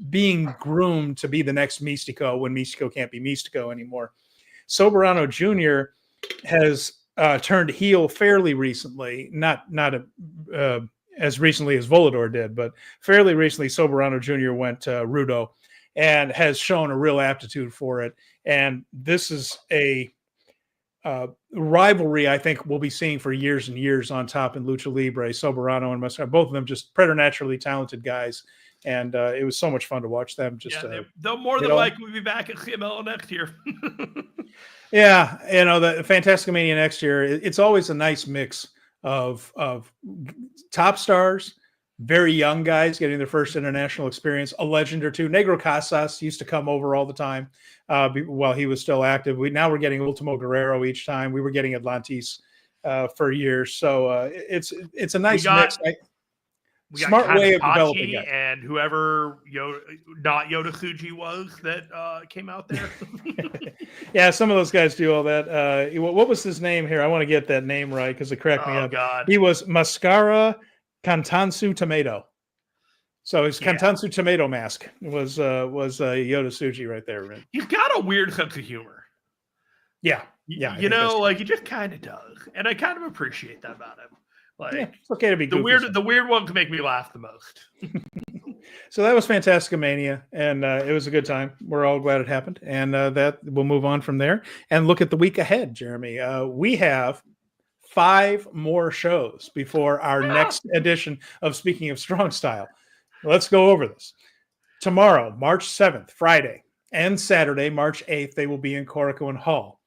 being groomed to be the next Místico when Místico can't be Místico anymore. Soberano Jr. has turned heel fairly recently, not as recently as Volador did, but fairly recently Soberano Jr. went Rudo and has shown a real aptitude for it. And this is a rivalry I think we'll be seeing for years and years on top in Lucha Libre. Soberano and Mascara, both of them just preternaturally talented guys. And it was so much fun to watch them. They'll more than likely be back at CMLL next year. Yeah, the Fantasticamania next year, it's always a nice mix of top stars, very young guys getting their first international experience, a legend or two. Negro Casas used to come over all the time while he was still active. Now we're getting Ultimo Guerrero each time. We were getting Atlantis for years. So it's a nice mix. Smart way of developing it. And whoever not Yoda Tsuji was that came out there. Yeah, some of those guys do all that. What was his name here? I want to get that name right because it cracked me up. God. He was Mascara Kantansu Tomato. So his Kantansu Tomato mask was Yoda Tsuji right there. Right? He's got a weird sense of humor. Yeah. He just kind of does. And I kind of appreciate that about him. It's okay to be goofy. The weird one can make me laugh the most. So that was Fantasticamania, and it was a good time. We're all glad it happened, and that we'll move on from there and look at the week ahead, Jeremy. We have 5 more shows before our next edition of Speaking of Strong Style. Let's go over this. Tomorrow, March 7th, Friday, and Saturday, March 8th, they will be in Korakuen Hall.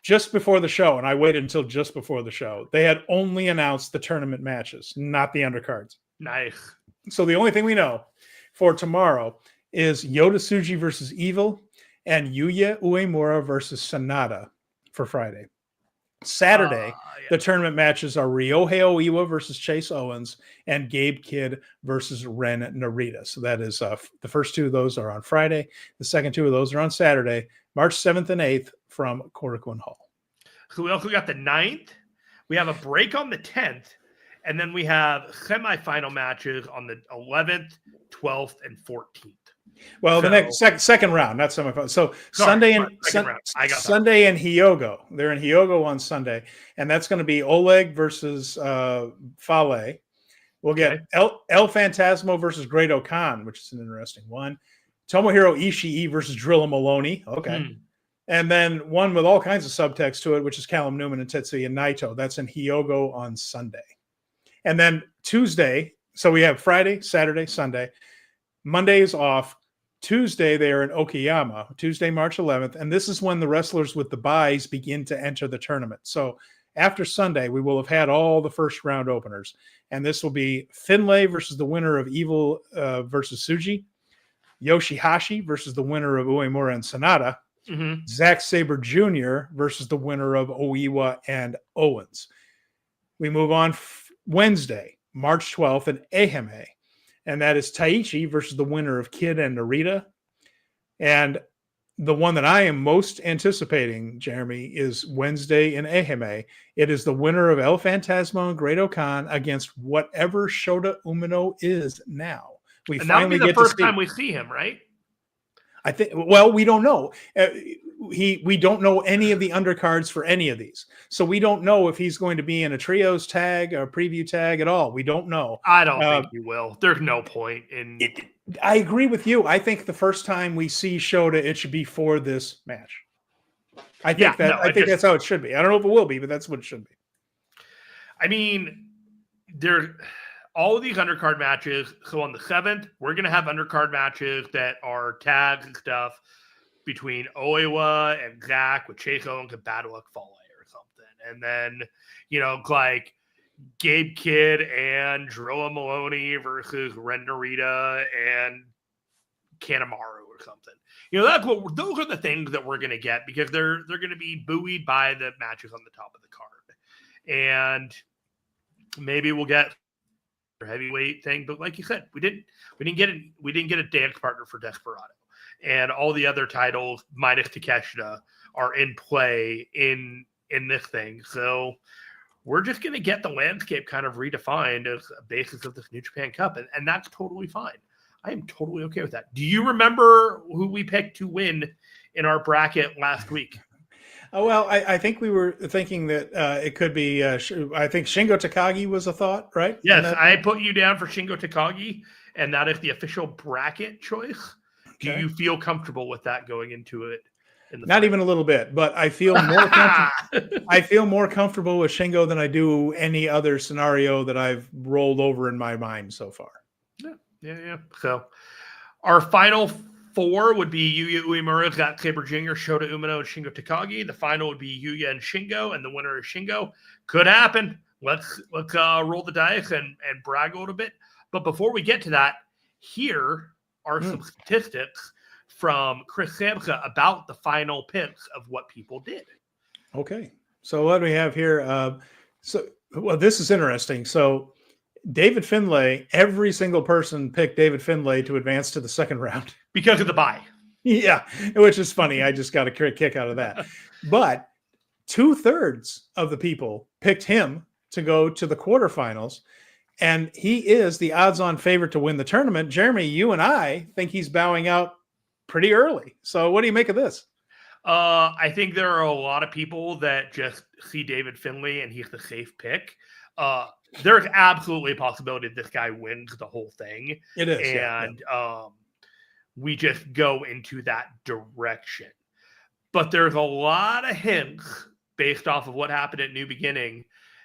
Just before the show, and I waited until just before the show, they had only announced the tournament matches, not the undercards. Nice. So the only thing we know for tomorrow is Yoda Tsuji versus Evil and Yuya Uemura versus Sonata for Friday. Saturday, the tournament matches are Ryohei Oiwa versus Chase Owens and Gabe Kidd versus Ren Narita. So that is the first 2 of those are on Friday. The second 2 of those are on Saturday, March 7th and 8th from Korakuen Hall. So we also got the 9th. We have a break on the 10th. And then we have semifinal matches on the 11th, 12th, and 14th. Well, the next second round, not semifinal. So Sunday and Hyogo. They're in Hyogo on Sunday, and that's going to be Oleg versus Fale. We'll get El Phantasmo versus Great Okan, which is an interesting one. Tomohiro Ishii versus Drilla Maloney. Okay. And then one with all kinds of subtext to it, which is Callum Newman and Tetsuya Naito. That's in Hyogo on Sunday. And then Tuesday, so we have Friday, Saturday, Sunday. Monday is off. Tuesday, they are in Okayama, Tuesday, March 11th. And this is when the wrestlers with the buys begin to enter the tournament. So after Sunday, we will have had all the first round openers. And this will be Finlay versus the winner of Evil versus Tsuji. Yoshihashi versus the winner of Uemura and Sonata. Mm-hmm. Zack Sabre Jr. versus the winner of Oiwa and Owens. We move on Wednesday, March 12th in Ehime. And that is Taichi versus the winner of Kid and Narita. And the one that I am most anticipating, Jeremy, is Wednesday in Ehime. It is the winner of El Phantasmo and Great Okan against whatever Shota Umino is now. And that'll be the first time we see him, right? I think. Well, we don't know. We don't know any of the undercards for any of these, so we don't know if he's going to be in a trios tag or a preview tag at all. We don't know. I don't think he will. There's no point in. I agree with you. I think the first time we see Shota, it should be for this match. I think that's how it should be. I don't know if it will be, but that's what it should be. I mean, all of these undercard matches. So on the 7th, we're going to have undercard matches that are tags and stuff between Oiwa and Zach with Chase Owens and Bad Luck Fale or something. And then, like Gabe Kidd and Drilla Maloney versus Ren Narita and Kanemaru or something. Those are the things that we're going to get because they're going to be buoyed by the matches on the top of the card. And maybe we'll get a heavyweight thing, but like you said, we didn't get a dance partner for Desperado. And all the other titles minus Takeshita are in play in this thing. So we're just going to get the landscape kind of redefined as a basis of this New Japan Cup. And that's totally fine. I am totally okay with that. Do you remember who we picked to win in our bracket last week? Oh, well, I think we were thinking that it could be, I think Shingo Takagi was a thought, right? Yes, I put you down for Shingo Takagi, and that is the official bracket choice. Okay. Do you feel comfortable with that going into it? Not even a little bit, but I feel more comfortable. I feel more comfortable with Shingo than I do any other scenario that I've rolled over in my mind so far. Yeah. So our final 4 would be Yuya Uemura, Zack Sabre Jr., Shota Umino, and Shingo Takagi. The final would be Yuya and Shingo, and the winner is Shingo. Could happen. Let's roll the dice and brag a little bit. But before we get to that, here are some statistics from Chris Samsa about the final picks of what people did. Okay. So what do we have here? This is interesting. So David Finlay, every single person picked David Finlay to advance to the second round. Because of the bye. Yeah, which is funny. I just got a kick out of that. But 2/3 of the people picked him to go to the quarterfinals. And he is the odds-on favorite to win the tournament. Jeremy, you and I think he's bowing out pretty early. So what do you make of this? I think there are a lot of people that just see David Finlay and he's the safe pick. There's absolutely a possibility that this guy wins the whole thing. It is. And we just go into that direction. But there's a lot of hints based off of what happened at New Beginning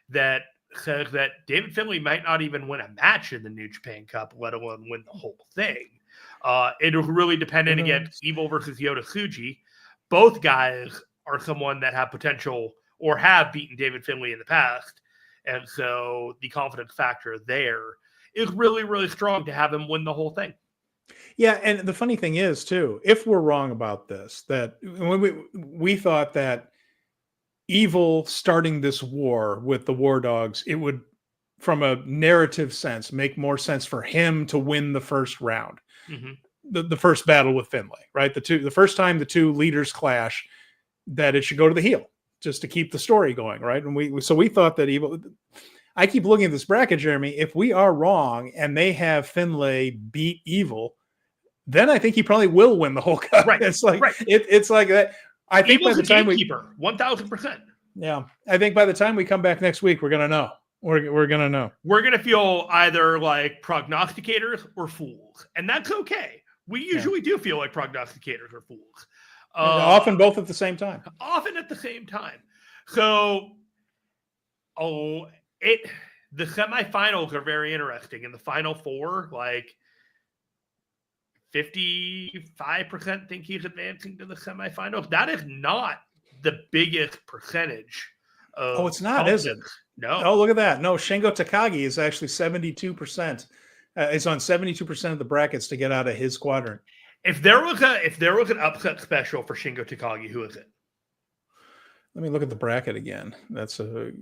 that says that David Finlay might not even win a match in the New Japan Cup, let alone win the whole thing. It was really dependent against Evil versus Yota Tsuji. Both guys are someone that have potential or have beaten David Finlay in the past. And so the confidence factor there is really, really strong to have him win the whole thing. Yeah, and the funny thing is, too, if we're wrong about this, that when we thought that Evil starting this war with the War Dogs, it would, from a narrative sense, make more sense for him to win the first round, the first battle with Finlay, right? The first time the two leaders clash, that it should go to the heel just to keep the story going, right? And we thought that Evil. I keep looking at this bracket, Jeremy. If we are wrong and they have Finlay beat Evil, then I think he probably will win the whole cup. Right. It's like it's like that. I think Evil's by the time 1,000%. Yeah, I think by the time we come back next week, we're gonna know. We're gonna know. We're gonna feel either like prognosticators or fools, and that's okay. We usually do feel like prognosticators or fools. Often both at the same time. Often at the same time. So, the semifinals are very interesting. In the final 4, like 55% think he's advancing to the semifinals. That is not the biggest percentage. It's not, is it? No. Oh, look at that. No, Shingo Takagi is actually 72%. It's on 72% of the brackets to get out of his quadrant. If there was an upset special for Shingo Takagi, who is it? Let me look at the bracket again. That's a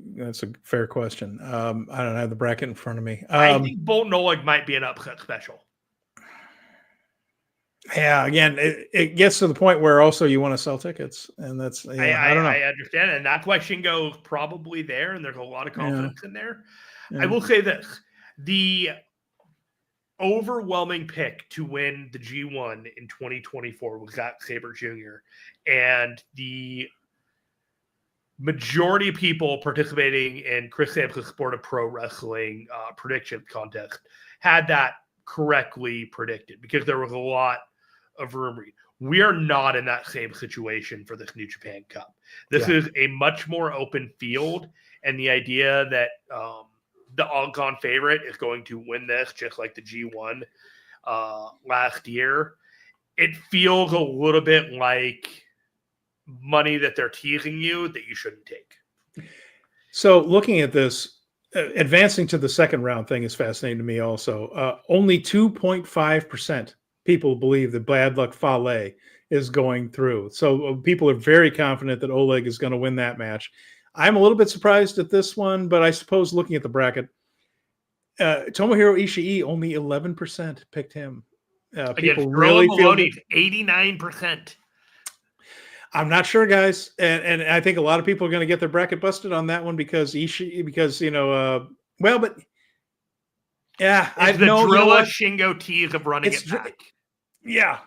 fair question. I don't have the bracket in front of me. I think Bolton Oleg might be an upset special. Yeah, again, it gets to the point where also you want to sell tickets, and that's I don't know. I understand, and that's why Shingo's probably there, and there's a lot of confidence in there. Yeah. I will say this: the overwhelming pick to win the G1 in 2024 was Zack Sabre Jr. And the majority of people participating in Chris Sampson's Sport of Pro Wrestling prediction contest had that correctly predicted because there was a lot of rumor. We are not in that same situation for this New Japan Cup. This is a much more open field, and the idea that the all-gone favorite is going to win this just like the G1 last year, it feels a little bit like money that they're teasing you that you shouldn't take. So looking at this, advancing to the second round thing is fascinating to me also. Only 2.5% people believe that Bad Luck Fale is going through. So people are very confident that Oleg is going to win that match. I'm a little bit surprised at this one, but I suppose looking at the bracket, Tomohiro Ishii, only 11% picked him. People really feel 89%. I'm not sure, guys, and I think a lot of people are going to get their bracket busted on that one because Ishii, because but yeah, I know Drilla Shingo tease of running it back. Yeah,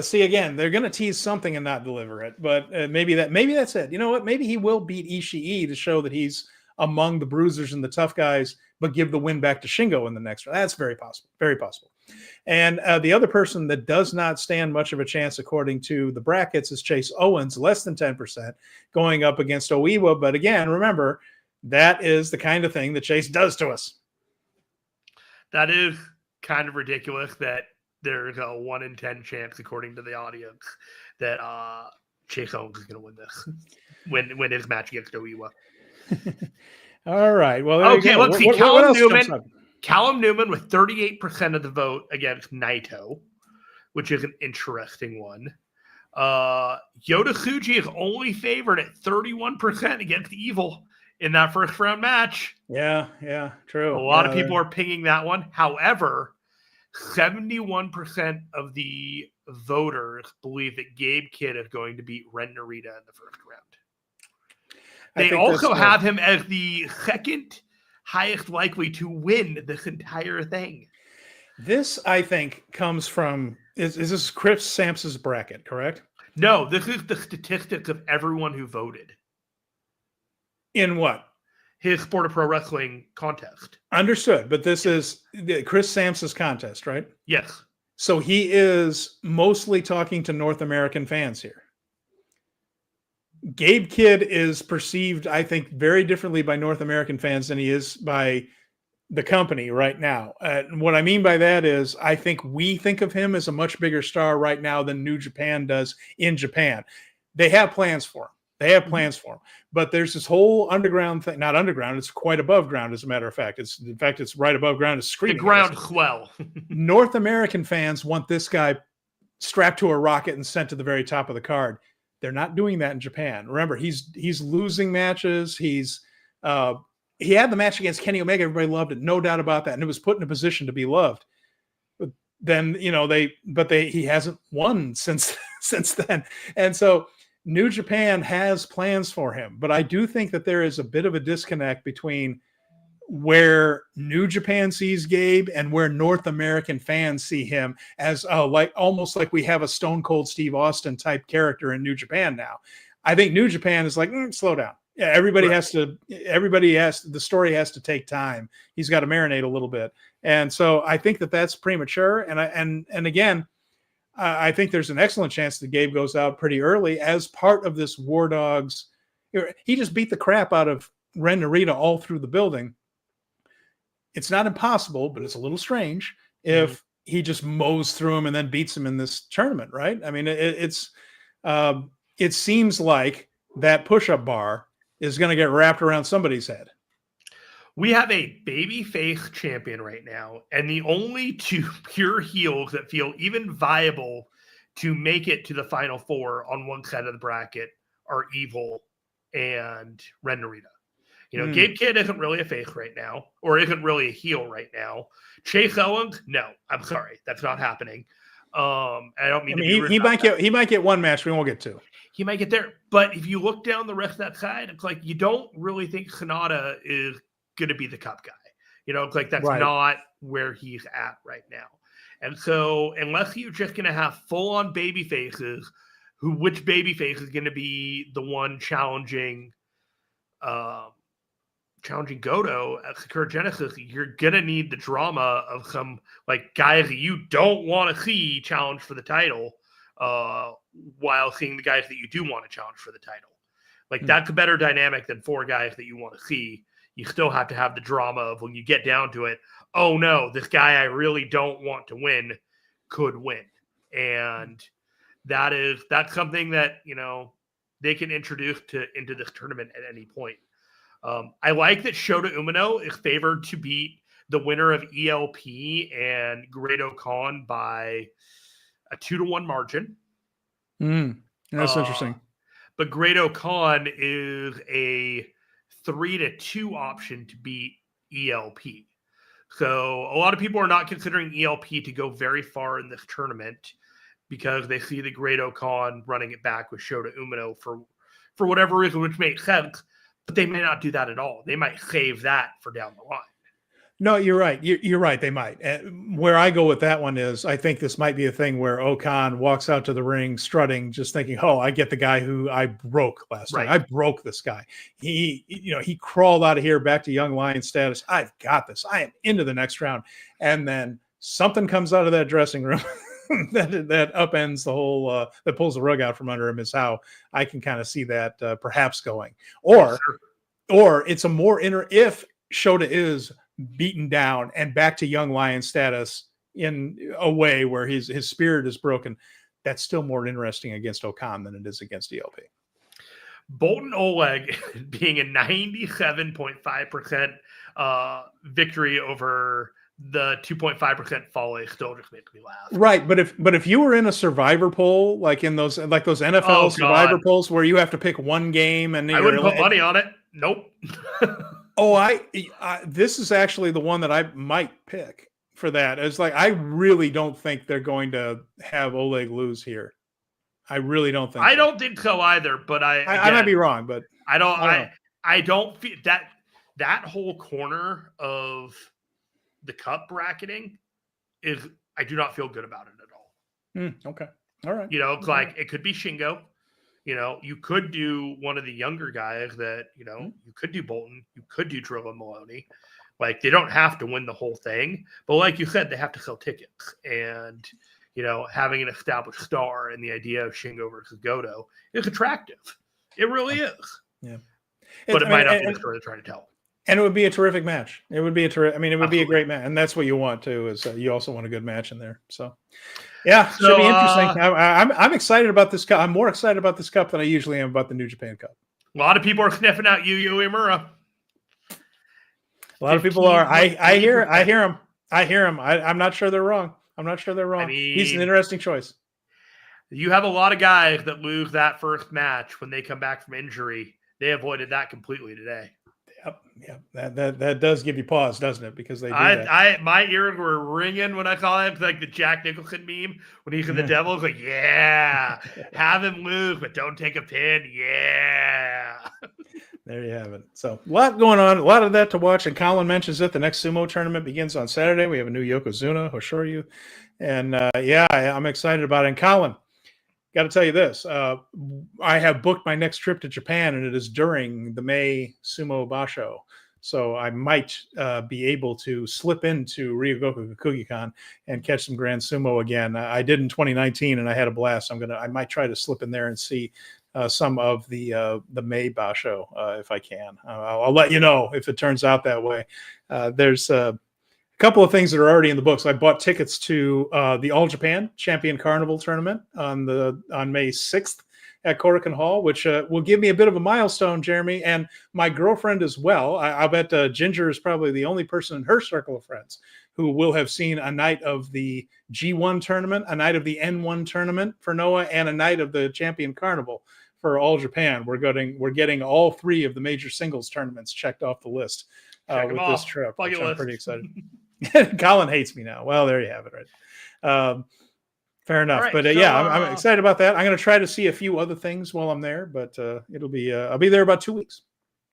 see again, they're going to tease something and not deliver it, but maybe that's it. You know what? Maybe he will beat Ishii to show that he's among the bruisers and the tough guys, but give the win back to Shingo in the next round. That's very possible. Very possible. And the other person that does not stand much of a chance, according to the brackets, is Chase Owens, less than 10%, going up against Oiwa. But again, remember, that is the kind of thing that Chase does to us. That is kind of ridiculous that there's a 1 in 10 chance, according to the audience, that Chase Owens is going to win this when his match against Oiwa. All right. Well, okay, let's see. Callum Newman with 38% of the vote against Naito, which is an interesting one. Yota Tsuji is only favored at 31% against Evil in that first round match. Yeah, true. A lot of people are pinging that one. However, 71% of the voters believe that Gabe Kidd is going to beat Ren Narita in the first round. They also have him as the second highest likely to win this entire thing. This, I think, comes from is this Chris Sampson's bracket, correct? No, this is the statistics of everyone who voted. In what? His Sport of Pro Wrestling contest. Understood, but this is Chris Sampson's contest, right? Yes. So he is mostly talking to North American fans here. Gabe Kidd is perceived, I think, very differently by North American fans than he is by the company right now. What I mean by that is I think we think of him as a much bigger star right now than New Japan does in Japan. They have plans for him. But there's this whole underground thing, not underground, it's quite above ground, as a matter of fact. It's right above ground. It's screaming. The ground swell. North American fans want this guy strapped to a rocket and sent to the very top of the card. They're not doing that in Japan. Remember, he's losing matches. He had the match against Kenny Omega. Everybody loved it, no doubt about that, and it was put in a position to be loved. But then he hasn't won since then, and so New Japan has plans for him. But I do think that there is a bit of a disconnect between where New Japan sees Gabe and where North American fans see him as almost like we have a Stone Cold Steve Austin type character in New Japan now. I think New Japan is like, slow down. Yeah, everybody has to, the story has to take time. He's got to marinate a little bit. And so I think that that's premature. And again, I think there's an excellent chance that Gabe goes out pretty early as part of this War Dogs. He just beat the crap out of Ren Narita all through the building. It's not impossible, but it's a little strange if he just mows through him and then beats him in this tournament, right? I mean, it seems like that push-up bar is going to get wrapped around somebody's head. We have a babyface champion right now, and the only two pure heels that feel even viable to make it to the Final Four on one side of the bracket are Evil and Ren Narita. Gabe Kidd isn't really a face right now, or isn't really a heel right now. Chase Owens, no, I'm sorry, that's not happening. I don't mean to be rude. He might get one match. We won't get two. He might get there, but if you look down the rest of that side, it's like you don't really think Sonata is going to be the cup guy. You know, it's like that's Right. not where he's at right now. And so, unless you're just going to have full-on baby faces, which baby face is going to be the one challenging Goto at Sakura Genesis, you're going to need the drama of some like guys that you don't want to see challenge for the title while seeing the guys that you do want to challenge for the title. Like that's a better dynamic than 4 guys that you want to see. You still have to have the drama of when you get down to it, oh no, this guy I really don't want to win could win. And that's something that, you know, they can introduce into this tournament at any point. I like that Shota Umino is favored to beat the winner of ELP and Goto Khan by a 2-1 margin. That's interesting. But Goto Khan is a 3-2 option to beat ELP. So a lot of people are not considering ELP to go very far in this tournament because they see the Goto Khan running it back with Shota Umino for whatever reason, which makes sense. But they may not do that at all. They might save that for down the line. No, you're right. You're right. They might. Where I go with that one is I think this might be a thing where Okan walks out to the ring strutting, just thinking, oh, I get the guy who I broke last time. I broke this guy. He crawled out of here back to young lion status. I've got this. I am into the next round. And then something comes out of that dressing room that upends the whole, that pulls the rug out from under him is how I can kind of see that perhaps going. Or it's a more if Shota is beaten down and back to young lion status in a way where his spirit is broken, that's still more interesting against Okan than it is against ELP. Bolton Oleg being a 97.5% victory over the 2.5% Fale still just makes me laugh. Right, but if you were in a survivor poll, like in those NFL survivor polls where you have to pick one game and I wouldn't put money on it. Nope. This is actually the one that I might pick for that. It's like I really don't think they're going to have Oleg lose here. I really don't think. I don't think so either. But I might be wrong, but I don't feel that whole corner of the cup bracketing is. I do not feel good about it at all. Okay, all right. You know, it's like it could be Shingo. You know, you could do one of the younger guys that, you know, you could do Bolton, you could do Drilla Maloney. Like, they don't have to win the whole thing. But like you said, they have to sell tickets. And, you know, having an established star and the idea of Shingo versus Goto is attractive. It really is. Yeah. But it might not be the story they're trying to tell. And it would be a terrific match. It would be it would be a great match. And that's what you want, too, is you also want a good match in there. So, yeah, should be interesting. I'm excited about this cup. I'm more excited about this cup than I usually am about the New Japan Cup. A lot of people are sniffing out Yu Uemura. A lot of people are. I hear him. I'm not sure they're wrong. I mean, he's an interesting choice. You have a lot of guys that lose that first match when they come back from injury. They avoided that completely today. Yep. That does give you pause, doesn't it? Because they do that. My ears were ringing when I saw it. Like the Jack Nicholson meme when he's in the Devils. Like, yeah, have him lose, but don't take a pin. Yeah. There you have it. So a lot going on, a lot of that to watch. And Colin mentions it. The next sumo tournament begins on Saturday. We have a new Yokozuna, Hoshoryu. And I'm excited about it. And Colin, got to tell you this. I have booked my next trip to Japan, and it is during the May Sumo Basho. So I might be able to slip into Ryogoku Kokugikan and catch some Grand Sumo again. I did in 2019, and I had a blast. I might try to slip in there and see some of the May Basho if I can. I'll let you know if it turns out that way. There's a couple of things that are already in the books. I bought tickets to the All Japan Champion Carnival tournament on May 6th at Korakuen Hall, which will give me a bit of a milestone, Jeremy, and my girlfriend as well. I bet Ginger is probably the only person in her circle of friends who will have seen a night of the G1 tournament, a night of the N1 tournament for Noah, and a night of the Champion Carnival for All Japan. We're getting all 3 of the major singles tournaments checked off the list with this trip, which I'm pretty excited. Colin hates me now. Well, there you have it. Right. Fair enough. Right, but I'm excited about that. I'm going to try to see a few other things while I'm there, but I'll be there about 2 weeks.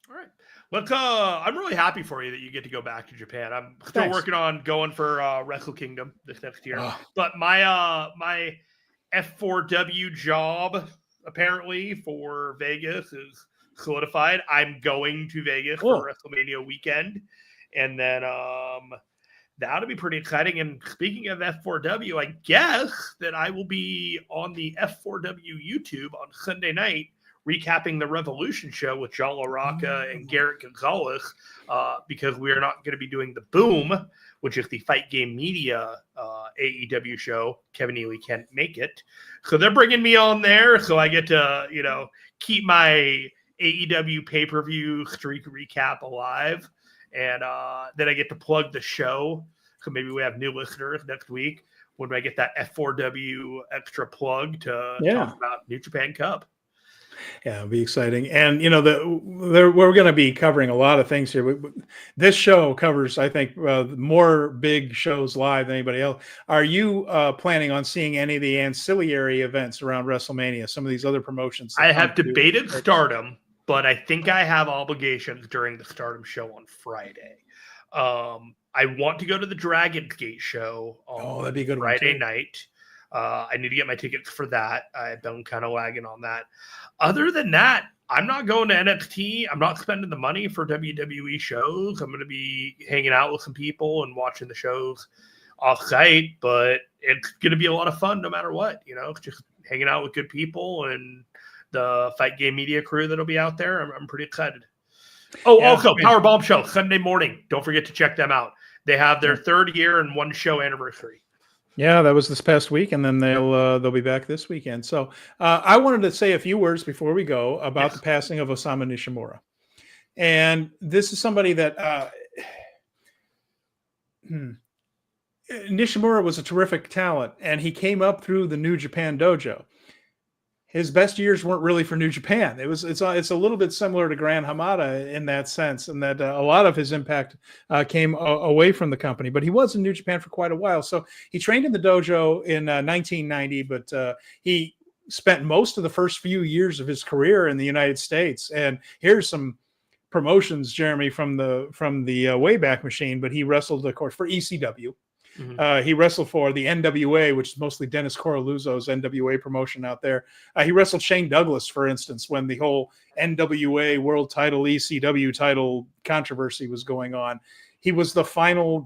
All right. I'm really happy for you that you get to go back to Japan. I'm still working on going for Wrestle Kingdom this next year. But my F4W job apparently for Vegas is solidified. I'm going to Vegas for WrestleMania weekend. And then that'll be pretty exciting. And speaking of F4W, I guess that I will be on the F4W YouTube on Sunday night recapping the Revolution show with John LaRocca and Garrett Gonzalez, because we are not going to be doing the Boom, which is the Fight Game Media AEW show. Kevin Neely can't make it. So they're bringing me on there, so I get to, keep my AEW pay-per-view streak recap alive. And then I get to plug the show. So maybe we have new listeners next week when I get that F4W extra plug to talk about New Japan Cup. Yeah, it'll be exciting. And, we're going to be covering a lot of things here. This show covers, I think, more big shows live than anybody else. Are you planning on seeing any of the ancillary events around WrestleMania, some of these other promotions? I have debated Stardom, but I think I have obligations during the Stardom show on Friday. I want to go to the Dragon's Gate show on that'd be a good Friday night. I need to get my tickets for that. I've been kind of lagging on that. Other than that, I'm not going to NXT. I'm not spending the money for WWE shows. I'm going to be hanging out with some people and watching the shows off-site, but it's going to be a lot of fun no matter what, just hanging out with good people and the Fight Game Media crew that'll be out there. I'm pretty excited. Also, Powerbomb Show, Sunday morning. Don't forget to check them out. They have their 3rd year and 1 show anniversary. Yeah, that was this past week, and then they'll be back this weekend. So I wanted to say a few words before we go about the passing of Osamu Nishimura. And this is somebody that Nishimura was a terrific talent, and he came up through the New Japan dojo. His best years weren't really for New Japan. It's a little bit similar to Gran Hamada in that sense, and that a lot of his impact came away from the company. But he was in New Japan for quite a while. So he trained in the dojo in 1990, but he spent most of the first few years of his career in the United States. And here's some promotions, Jeremy, from the Wayback Machine. But he wrestled, of course, for ECW. Mm-hmm. He wrestled for the NWA, which is mostly Dennis Coraluzzo's NWA promotion out there. He wrestled Shane Douglas, for instance, when the whole NWA world title, ECW title controversy was going on. He was the final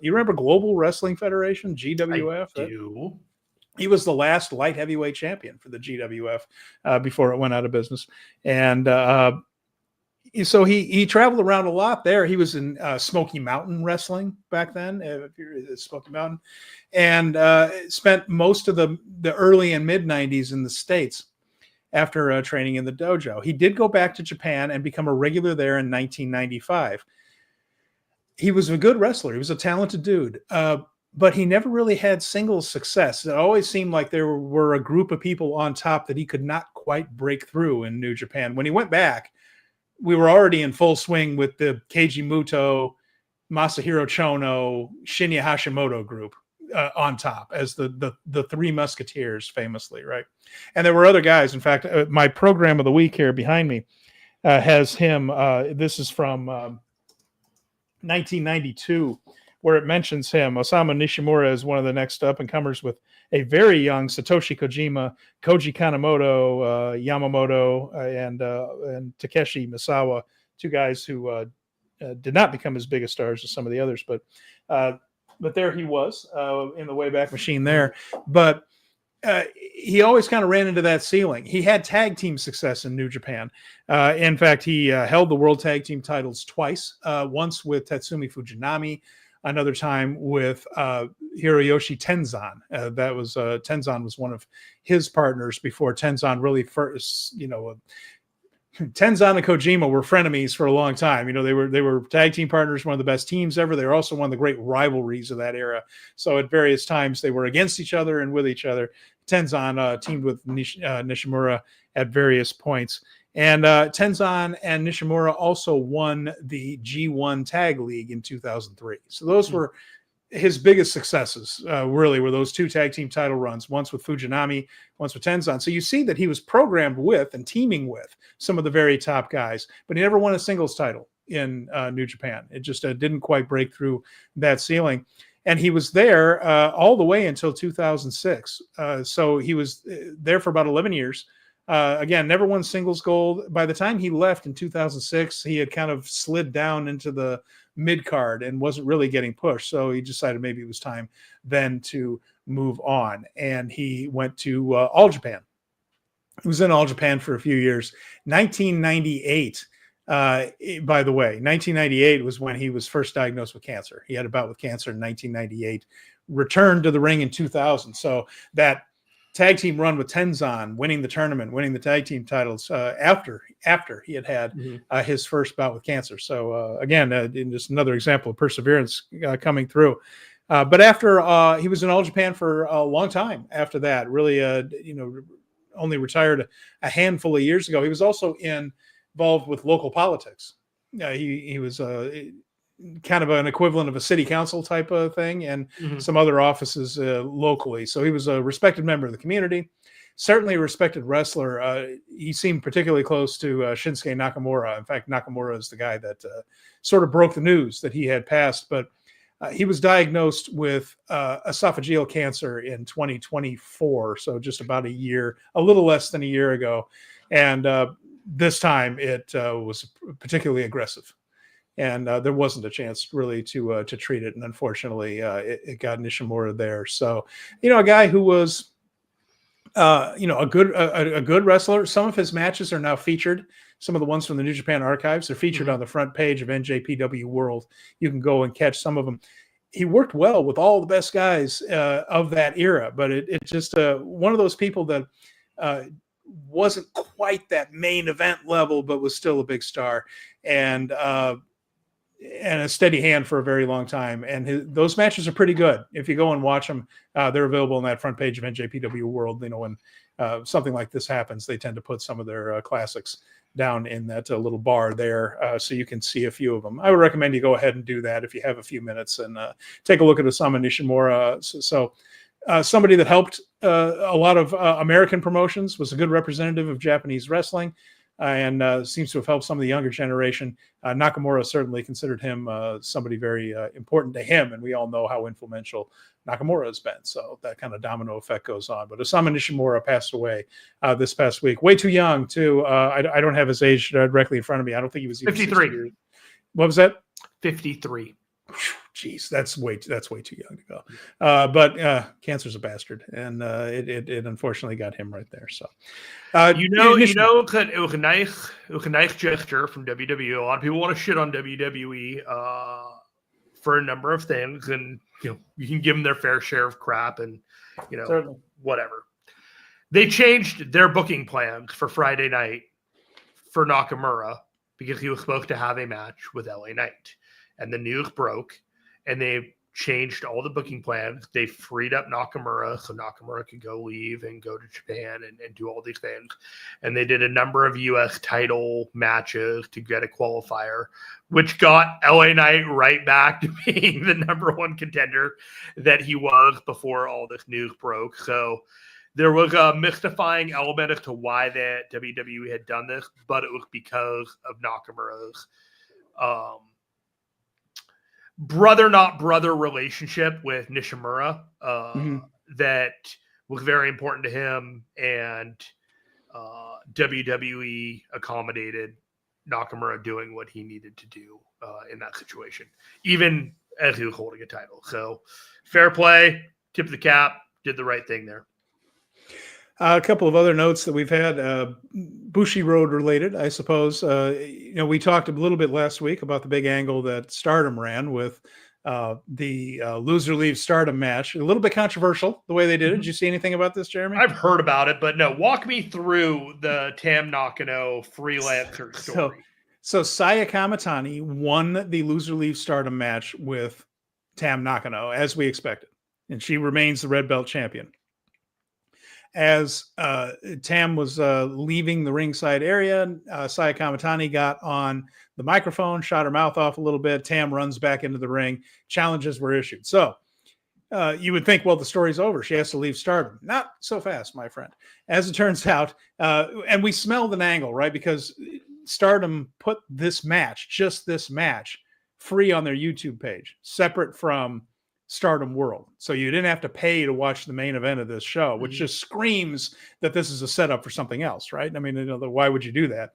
you remember Global Wrestling Federation, GWF? I do. He was the last light heavyweight champion for the GWF before it went out of business. And so he traveled around a lot there. He was in Smoky Mountain Wrestling back then, Smoky Mountain, and spent most of the early and mid-90s in the States after training in the dojo. He did go back to Japan and become a regular there in 1995. He was a good wrestler. He was a talented dude, but he never really had singles success. It always seemed like there were a group of people on top that he could not quite break through in New Japan. When he went back, we were already in full swing with the Keiji Muto, Masahiro Chono, Shinya Hashimoto group on top as the Three Musketeers, famously, right? And there were other guys. In fact, my program of the week here behind me has him. This is from 1992, where it mentions him. Osamu Nishimura is one of the next up-and-comers with a very young Satoshi Kojima, Koji Kanemoto, Yamamoto, and Takeshi Misawa, 2 guys who did not become as big as stars as some of the others, but there he was in the Wayback Machine there. But he always kind of ran into that ceiling. He had tag team success in New Japan. In fact, he held the World Tag Team titles twice, once with Tatsumi Fujinami, another time with Hiroyoshi Tenzan. Tenzan was one of his partners before Tenzan really first, Tenzan and Kojima were frenemies for a long time. They were tag team partners, one of the best teams ever. They were also one of the great rivalries of that era. So at various times they were against each other and with each other. Tenzan teamed with Nishimura at various points. And Tenzan and Nishimura also won the G1 Tag League in 2003. So those were his biggest successes really were those 2 tag team title runs, once with Fujinami, once with Tenzan. So you see that he was programmed with and teaming with some of the very top guys, but he never won a singles title in New Japan. It just didn't quite break through that ceiling. And he was there all the way until 2006. So he was there for about 11 years. Again, never won singles gold. By the time he left in 2006, he had kind of slid down into the mid-card and wasn't really getting pushed. So he decided maybe it was time then to move on. And he went to All Japan. He was in All Japan for a few years. 1998, by the way, 1998 was when he was first diagnosed with cancer. He had a bout with cancer in 1998, returned to the ring in 2000. So that tag team run with Tenzan, winning the tournament, winning the tag team titles after he had his first bout with cancer. So again, just another example of perseverance coming through. But after he was in All Japan for a long time after that, really, only retired a handful of years ago. He was also involved with local politics. He was kind of an equivalent of a city council type of thing, and some other offices locally. So he was a respected member of the community, certainly a respected wrestler. He seemed particularly close to Shinsuke Nakamura. In fact, Nakamura is the guy that sort of broke the news that he had passed, but he was diagnosed with esophageal cancer in 2024. So just about a little less than a year ago. And this time it was particularly aggressive. And there wasn't a chance really to treat it, and unfortunately, it got Nishimura there. So, a guy who was, a good wrestler. Some of his matches are now featured. Some of the ones from the New Japan archives are featured on the front page of NJPW World. You can go and catch some of them. He worked well with all the best guys of that era, but it just one of those people that wasn't quite that main event level, but was still a big star. And a steady hand for a very long time. And those matches are pretty good. If you go and watch them, they're available on that front page of NJPW World. When something like this happens, they tend to put some of their classics down in that little bar there, so you can see a few of them. I would recommend you go ahead and do that if you have a few minutes and take a look at Osamu Nishimura. So somebody that helped a lot of American promotions, was a good representative of Japanese wrestling, and seems to have helped some of the younger generation. Nakamura certainly considered him somebody very important to him, and we all know how influential Nakamura has been. So that kind of domino effect goes on. But Osamu Nishimura passed away this past week. Way too young, too. I don't have his age directly in front of me. I don't think he was even 53. What was that? 53. Jeez, that's way too young to go. But cancer's a bastard, and it unfortunately got him right there. So, it was a nice gesture from WWE. A lot of people want to shit on WWE for a number of things, and you can give them their fair share of crap, and certainly. Whatever. They changed their booking plans for Friday night for Nakamura because he was supposed to have a match with LA Knight. And the news broke, and they changed all the booking plans. They freed up Nakamura so Nakamura could go leave and go to Japan and do all these things. And they did a number of U.S. title matches to get a qualifier, which got LA Knight right back to being the number one contender that he was before all this news broke. So there was a mystifying element as to why that WWE had done this, but it was because of Nakamura's brother not brother relationship with Nishimura that was very important to him, and WWE accommodated Nakamura doing what he needed to do in that situation, even as he was holding a title. So fair play, tip of the cap, did the right thing there. A couple of other notes that we've had, Bushiroad related, I suppose. We talked a little bit last week about the big angle that Stardom ran with the loser leaves Stardom match. A little bit controversial the way they did it. Did you see anything about this, Jeremy? I've heard about it, but no. Walk me through the Tam Nakano freelancer story. So Saya Kamatani won the loser leaves Stardom match with Tam Nakano, as we expected, and she remains the red belt champion. As Tam was leaving the ringside area, Saya Kamatani got on the microphone, shot her mouth off a little bit. Tam runs back into the ring. Challenges were issued. So you would think, well, the story's over. She has to leave Stardom. Not so fast, my friend. As it turns out, and we smelled an angle, right? Because Stardom put this match, just this match, free on their YouTube page, separate from Stardom World. So you didn't have to pay to watch the main event of this show, which just screams that this is a setup for something else, right? I mean, why would you do that?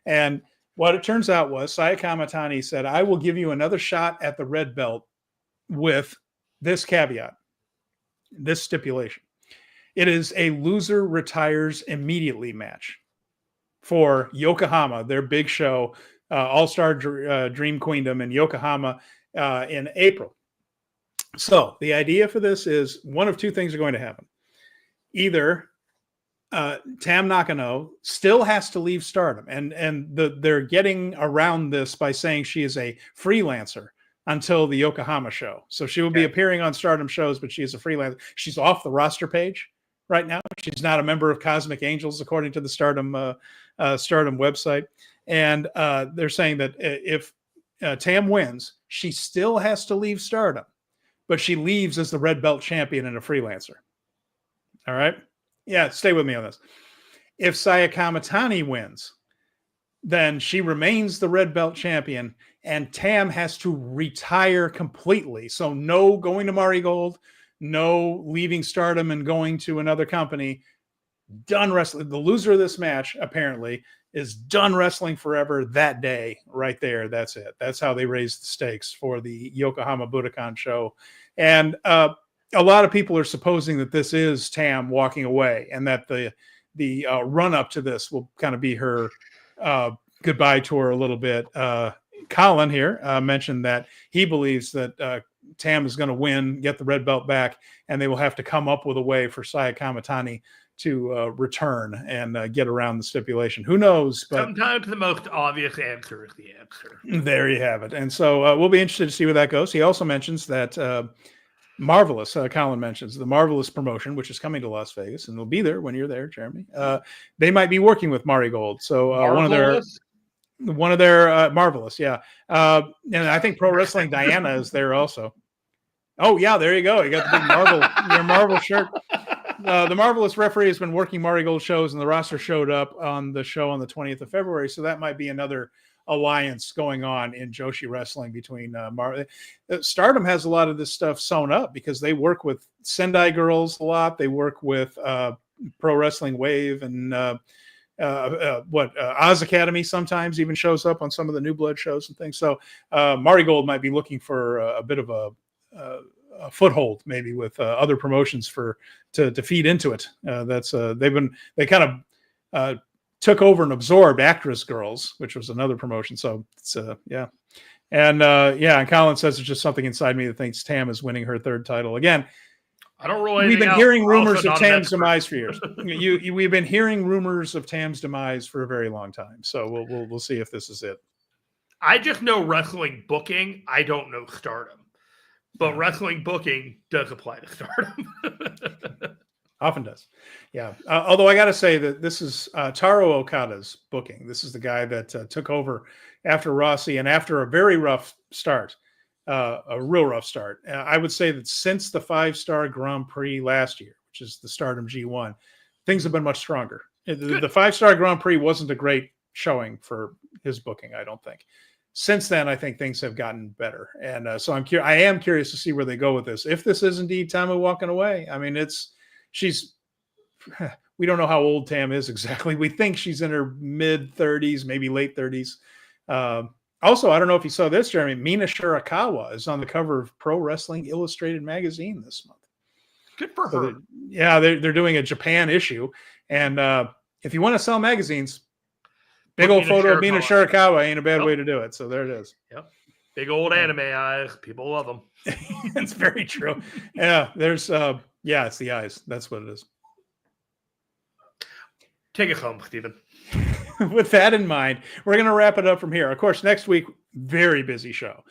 And what it turns out was Saya Kamatani said, I will give you another shot at the red belt with this caveat, this stipulation. It is a loser retires immediately match for Yokohama, their big show, All-Star Dream Queendom in Yokohama in April. So the idea for this is one of two things are going to happen. Either Tam Nakano still has to leave Stardom, and they're getting around this by saying she is a freelancer until the Yokohama show. So she will be appearing on Stardom shows, but she is a freelancer. She's off the roster page right now. She's not a member of Cosmic Angels, according to the Stardom website. And they're saying that if Tam wins, she still has to leave Stardom, but she leaves as the red belt champion and a freelancer. All right? Yeah, stay with me on this. If Saya Kamatani wins, then she remains the red belt champion, and Tam has to retire completely. So no going to Marigold, no leaving Stardom and going to another company. Done wrestling. The loser of this match, apparently, is done wrestling forever that day right there. That's it. That's how they raised the stakes for the Yokohama Budokan show. And a lot of people are supposing that this is Tam walking away, and that the run up to this will kind of be her goodbye tour a little bit. Colin here mentioned that he believes that Tam is going to win, get the red belt back, and they will have to come up with a way for Saya Kamatani to return and get around the stipulation. Who knows? But sometimes the most obvious answer is the answer. There you have it. And so we'll be interested to see where that goes. He also mentions that Marvelous, Colin mentions the Marvelous promotion, which is coming to Las Vegas, and they'll be there when you're there, Jeremy. They might be working with Marigold. So one of their Marvelous, yeah. And I think Pro Wrestling Diana is there also. Oh yeah, there you go. You got the big your Marvel shirt. The Marvelous referee has been working Marigold shows, and the roster showed up on the show on the 20th of February. So that might be another alliance going on in Joshi wrestling between Stardom has a lot of this stuff sewn up because they work with Sendai Girls a lot. They work with Pro Wrestling Wave and Oz Academy sometimes even shows up on some of the New Blood shows and things. So Marigold might be looking for a bit of a foothold maybe with other promotions to feed into it. They kind of took over and absorbed Actress Girls, which was another promotion. So it's yeah. And and Colin says it's just something inside me that thinks Tam is winning her third title again. I don't really. We've been hearing rumors of Tam's demise for years. We've been hearing rumors of Tam's demise for a very long time. So we'll see if this is it. I just know wrestling booking. I don't know Stardom, but wrestling booking does apply to Stardom. Often does. Yeah. Although I got to say that this is Taro Okada's booking. This is the guy that took over after Rossi and after a very rough start, a real rough start. I would say that since the 5-star Grand Prix last year, which is the Stardom G1, things have been much stronger. The 5-star Grand Prix wasn't a great showing for his booking, I don't think. Since then, I think things have gotten better. And so I am curious to see where they go with this. If this is indeed Tamu walking away, I mean, we don't know how old Tam is exactly. We think she's in her mid 30s, maybe late 30s. Also, I don't know if you saw this, Jeremy. Mina Shirakawa is on the cover of Pro Wrestling Illustrated magazine this month. Good for her. They're doing a Japan issue. And if you want to sell magazines, big old photo of Mina Shirakawa ain't a bad way to do it. So there it is. Yep. Big old anime eyes. People love them. That's very true. Yeah, there's it's the eyes. That's what it is. Take it home, Stephen. With that in mind, we're going to wrap it up from here. Of course, next week, very busy show.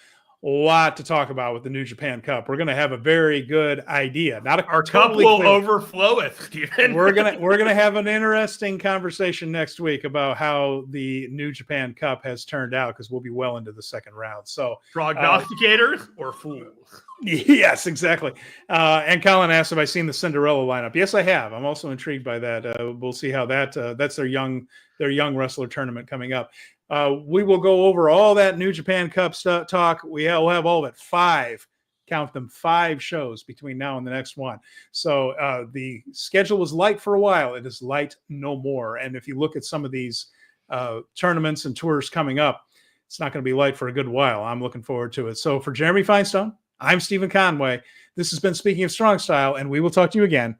A lot to talk about with the New Japan Cup. We're going to have a very good idea. Our cup will overflow it, Stephen. We're gonna have an interesting conversation next week about how the New Japan Cup has turned out because we'll be well into the second round. So prognosticators or fools? Yes, exactly. And Colin asked if I seen the Cinderella lineup. Yes, I have. I'm also intrigued by that. We'll see how that's their young wrestler tournament coming up. We will go over all that New Japan Cup talk. We'll have all of it. 5, count them, 5 shows between now and the next one. So the schedule was light for a while. It is light no more. And if you look at some of these tournaments and tours coming up, it's not going to be light for a good while. I'm looking forward to it. So for Jeremy Finestone, I'm Stephen Conway. This has been Speaking of Strong Style, and we will talk to you again